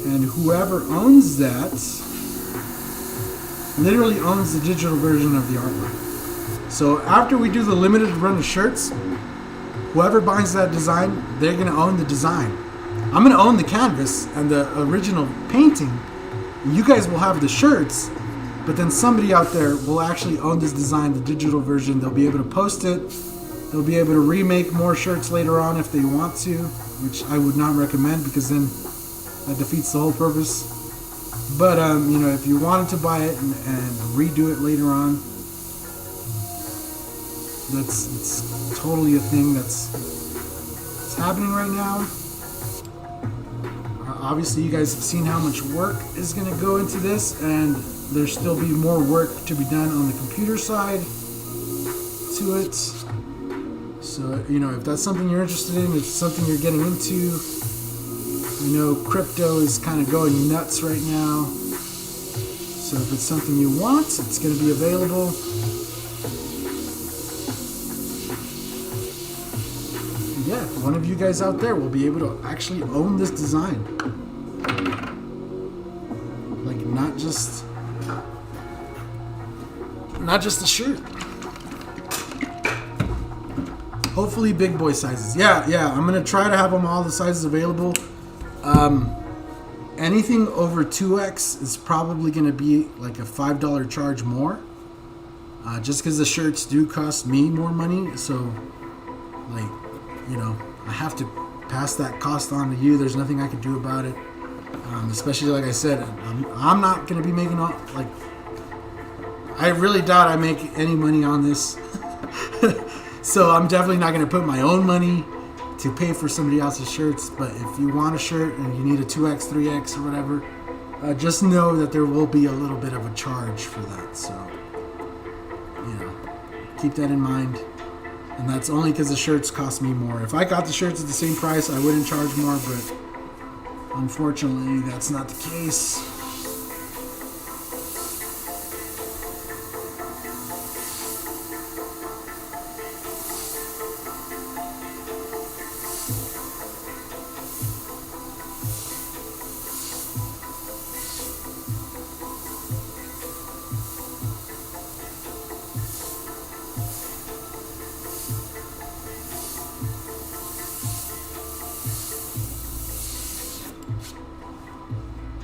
And whoever owns that literally owns the digital version of the artwork. So after we do the limited run of shirts, whoever buys that design, they're going to own the design. I'm going to own the canvas and the original painting. You guys will have the shirts, but then somebody out there will actually own this design, the digital version. They'll be able to post it. They'll be able to remake more shirts later on if they want to, which I would not recommend because then that defeats the whole purpose. But you know, if you wanted to buy it and redo it later on, it's totally a thing that's happening right now. Obviously, you guys have seen how much work is going to go into this, and there's still be more work to be done on the computer side to it. So, you know, if that's something you're interested in, if it's something you're getting into, you know, crypto is kind of going nuts right now. So if it's something you want, it's going to be available. Yeah, one of you guys out there will be able to actually own this design. Like, not just a shirt. Hopefully big boy sizes. Yeah, I'm going to try to have them all the sizes available. Anything over 2X is probably going to be like a $5 charge more. Just because the shirts do cost me more money. So, like, you know, I have to pass that cost on to you. There's nothing I can do about it. Especially, like I said, I'm not going to be making all, like, I really doubt I make any money on this. So I'm definitely not going to put my own money to pay for somebody else's shirts. But if you want a shirt and you need a 2X, 3X, or whatever, just know that there will be a little bit of a charge for that. So, you know, keep that in mind. And that's only because the shirts cost me more. If I got the shirts at the same price, I wouldn't charge more, but unfortunately, that's not the case.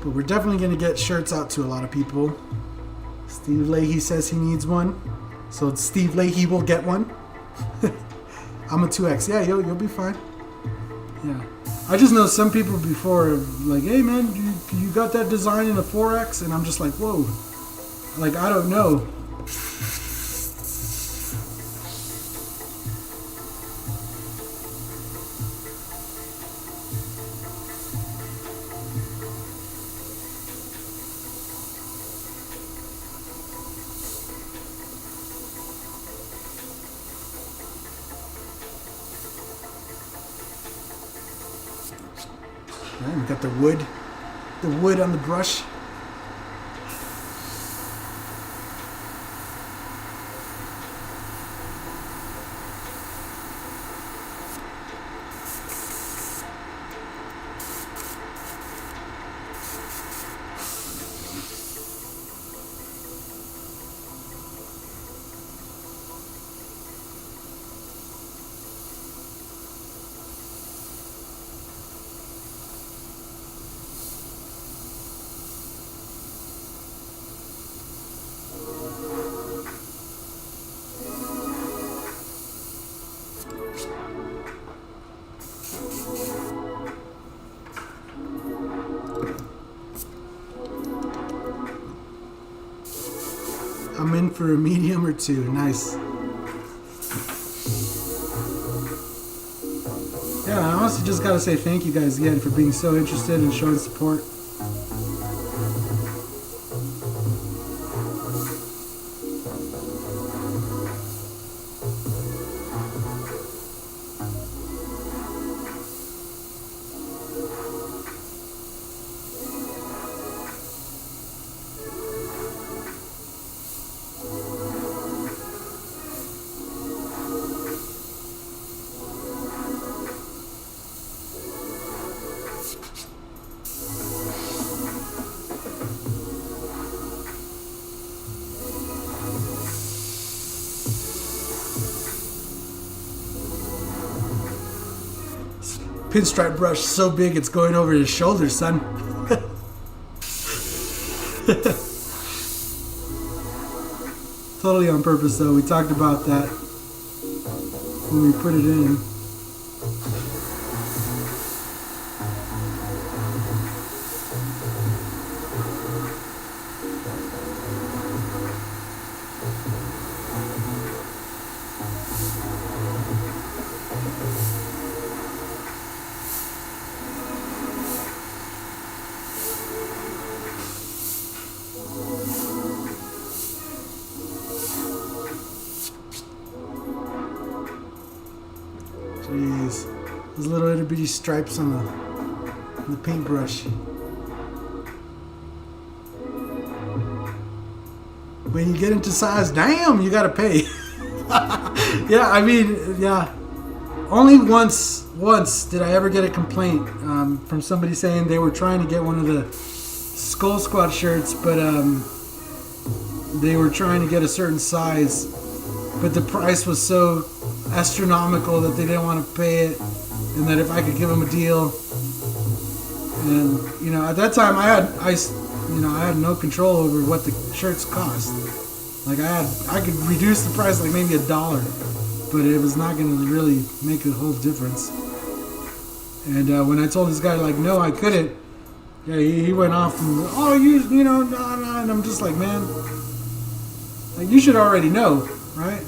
But we're definitely going to get shirts out to a lot of people. Steve Leahy says he needs one. So Steve Leahy will get one. I'm a 2X. Yeah, you'll be fine. Yeah. I just know some people before like, hey man, you got that design in a 4X? And I'm just like, whoa. Like, I don't know. We got the wood on the brush. I'm in for a medium or two. Nice. Yeah, I honestly just gotta say thank you guys again for being so interested and showing support. pinstripe brush so big it's going over his shoulders, son. Totally on purpose, though. We talked about that when we put it in. Jeez, those little itty bitty stripes on the paintbrush. When you get into size, damn, you gotta pay. Yeah, I mean, yeah. Only once did I ever get a complaint from somebody saying they were trying to get one of the Skull Squad shirts, but they were trying to get a certain size, but the price was so astronomical that they didn't want to pay it, and that if I could give them a deal. And you know, at that time I had no control over what the shirts cost. Like I could reduce the price like maybe $1, but it was not going to really make a whole difference. And when I told this guy like no, I couldn't, yeah, he went off and you know, nah, and I'm just like, man, like you should already know, right?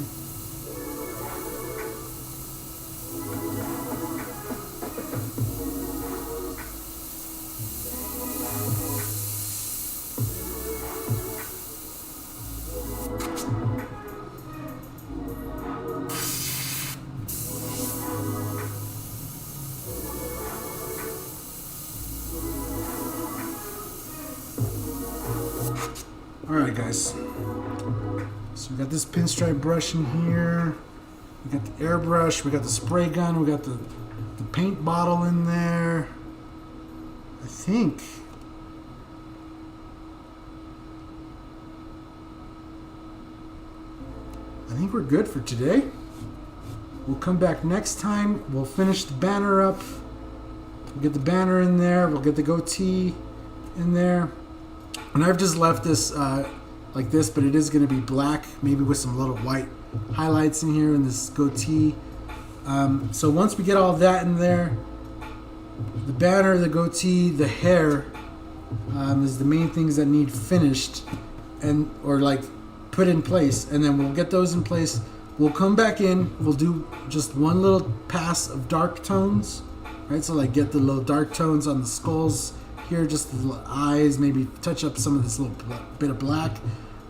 Alright guys, so we got this pinstripe brush in here, we got the airbrush, we got the spray gun, we got the paint bottle in there. I think we're good for today. We'll come back next time, we'll finish the banner up, we'll get the banner in there, we'll get the goatee in there. And I've just left this like this, but it is going to be black, maybe with some little white highlights in here in this goatee. So once we get all of that in there, the banner, the goatee, the hair is the main things that need finished or like put in place. And then we'll get those in place. We'll come back in. We'll do just one little pass of dark tones, right? So like get the little dark tones on the skulls here, just the little eyes, maybe touch up some of this little bit of black,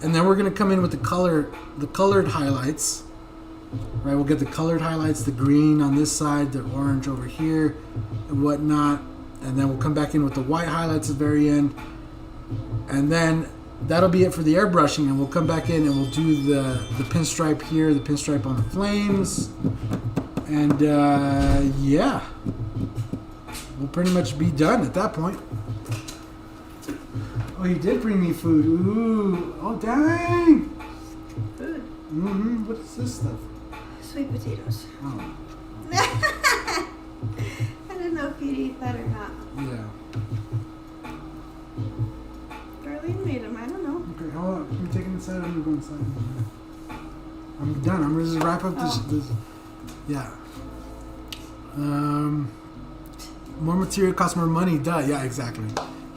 and then we're gonna come in with the colored highlights, right? We'll get the colored highlights, the green on this side, the orange over here, and whatnot, and then we'll come back in with the white highlights at the very end, and then that'll be it for the airbrushing, and we'll come back in and we'll do the pinstripe here, the pinstripe on the flames, and yeah, we'll pretty much be done at that point. Oh, you did bring me food. Ooh. Oh, dang. Food. Mm-hmm. What is this stuff? Sweet potatoes. Oh. I don't know if you'd eat that or not. Yeah. Darlene made them. I don't know. Okay, hold on. Can we take it inside? I'm going to go inside. I'm done. I'm going to just wrap up this. Yeah. More material costs more money. Duh. Yeah, exactly.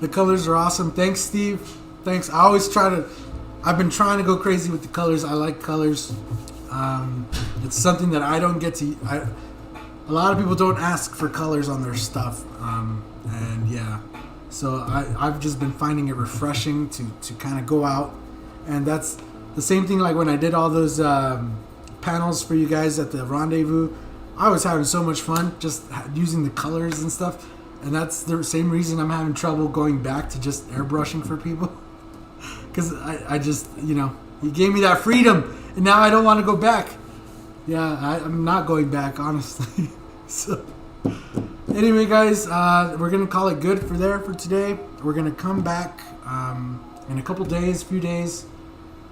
The colors are awesome. Thanks, Steve. Thanks. I've been trying to go crazy with the colors. I like colors. It's something that I don't get to. A lot of people don't ask for colors on their stuff. And yeah, so I've just been finding it refreshing to kind of go out. And that's the same thing like when I did all those panels for you guys at the rendezvous. I was having so much fun just using the colors and stuff. And that's the same reason I'm having trouble going back to just airbrushing for people. Because I just, you know, you gave me that freedom. And now I don't want to go back. Yeah, I'm not going back, honestly. So, anyway, guys, we're going to call it good for today. We're going to come back in a few days.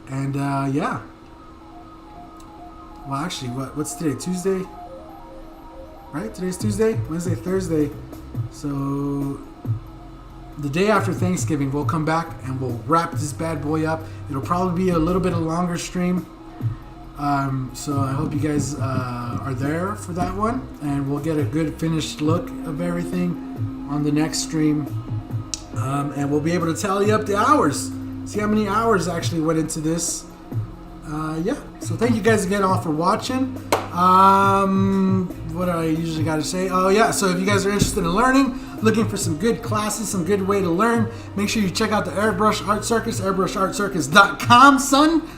And, yeah. Well, actually, what's today? Tuesday? right? Today's Tuesday, Wednesday, Thursday. So the day after Thanksgiving, we'll come back and we'll wrap this bad boy up. It'll probably be a little bit of a longer stream. So I hope you guys are there for that one, and we'll get a good finished look of everything on the next stream. And we'll be able to tally up the hours, see how many hours actually went into this. Yeah, so thank you guys again all for watching. What do I usually got to say? Oh yeah, so if you guys are interested in learning, looking for some good classes, some good way to learn, make sure you check out the Airbrush Art Circus, airbrushartcircus.com, son.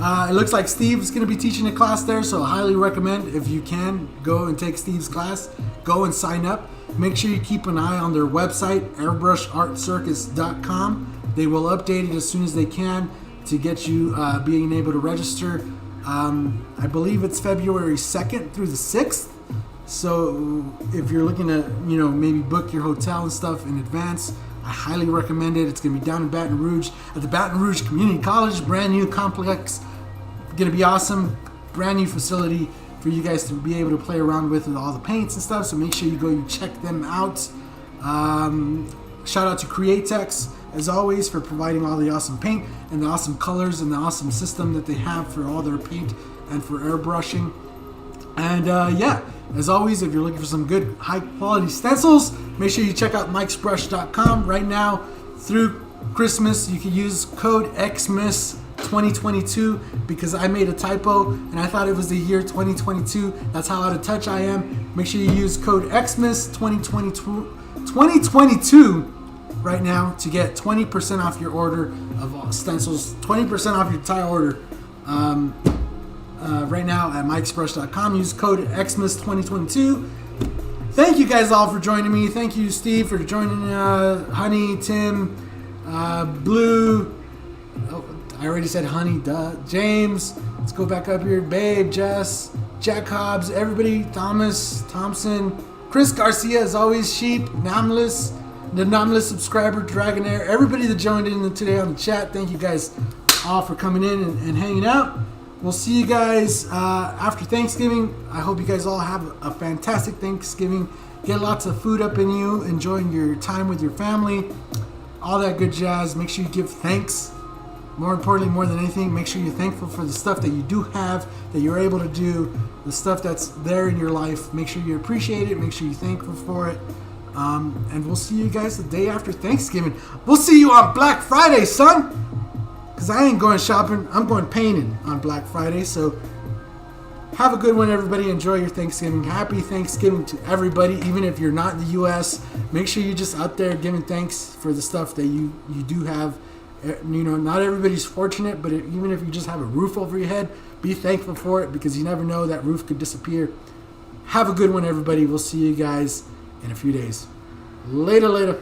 It looks like Steve's going to be teaching a class there, so I highly recommend, if you can, go and take Steve's class. Go and sign up. Make sure you keep an eye on their website, airbrushartcircus.com. They will update it as soon as they can to get you being able to register. I believe it's February 2nd through the 6th. So if you're looking to, maybe book your hotel and stuff in advance, I highly recommend it. It's going to be down in Baton Rouge at the Baton Rouge Community College, brand new complex. Going to be awesome, brand new facility for you guys to be able to play around with all the paints and stuff. So make sure you go, you check them out. Shout out to Createx as always for providing all the awesome paint and the awesome colors and the awesome system that they have for all their paint and for airbrushing. And yeah, as always, if you're looking for some good high quality stencils, make sure you check out mikesbrush.com. Right now through Christmas, you can use code XMISS 2022 because I made a typo and I thought it was the year 2022. That's how out of touch I am. Make sure you use code XMISS 2022 right now to get 20% off your order of stencils, 20% off your entire order. Right now at mikesbrush.com. Use code XMISS 2022. Thank you guys all for joining me. Thank you, Steve, for joining. Honey, Tim, Blue. Oh, I already said Honey. Duh. James. Let's go back up here. Babe, Jess, Jack Hobbs, everybody. Thomas, Thompson, Chris Garcia, as always. Sheep, Namless, the Namless subscriber, Dragonair. Everybody that joined in today on the chat. Thank you guys all for coming in and hanging out. We'll see you guys after Thanksgiving. I hope you guys all have a fantastic Thanksgiving. Get lots of food up in you, enjoying your time with your family, all that good jazz. Make sure you give thanks. More importantly, more than anything, make sure you're thankful for the stuff that you do have, that you're able to do, the stuff that's there in your life. Make sure you appreciate it. Make sure you're thankful for it. And we'll see you guys the day after Thanksgiving. We'll see you on Black Friday, son. Because I ain't going shopping, I'm going painting on Black Friday. So have a good one, everybody. Enjoy your Thanksgiving. Happy Thanksgiving to everybody, even if you're not in the U.S. Make sure you're just out there giving thanks for the stuff that you do have. Not everybody's fortunate, but even if you just have a roof over your head, be thankful for it because you never know, that roof could disappear. Have a good one, everybody. We'll see you guys in a few days. Later.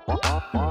Wow.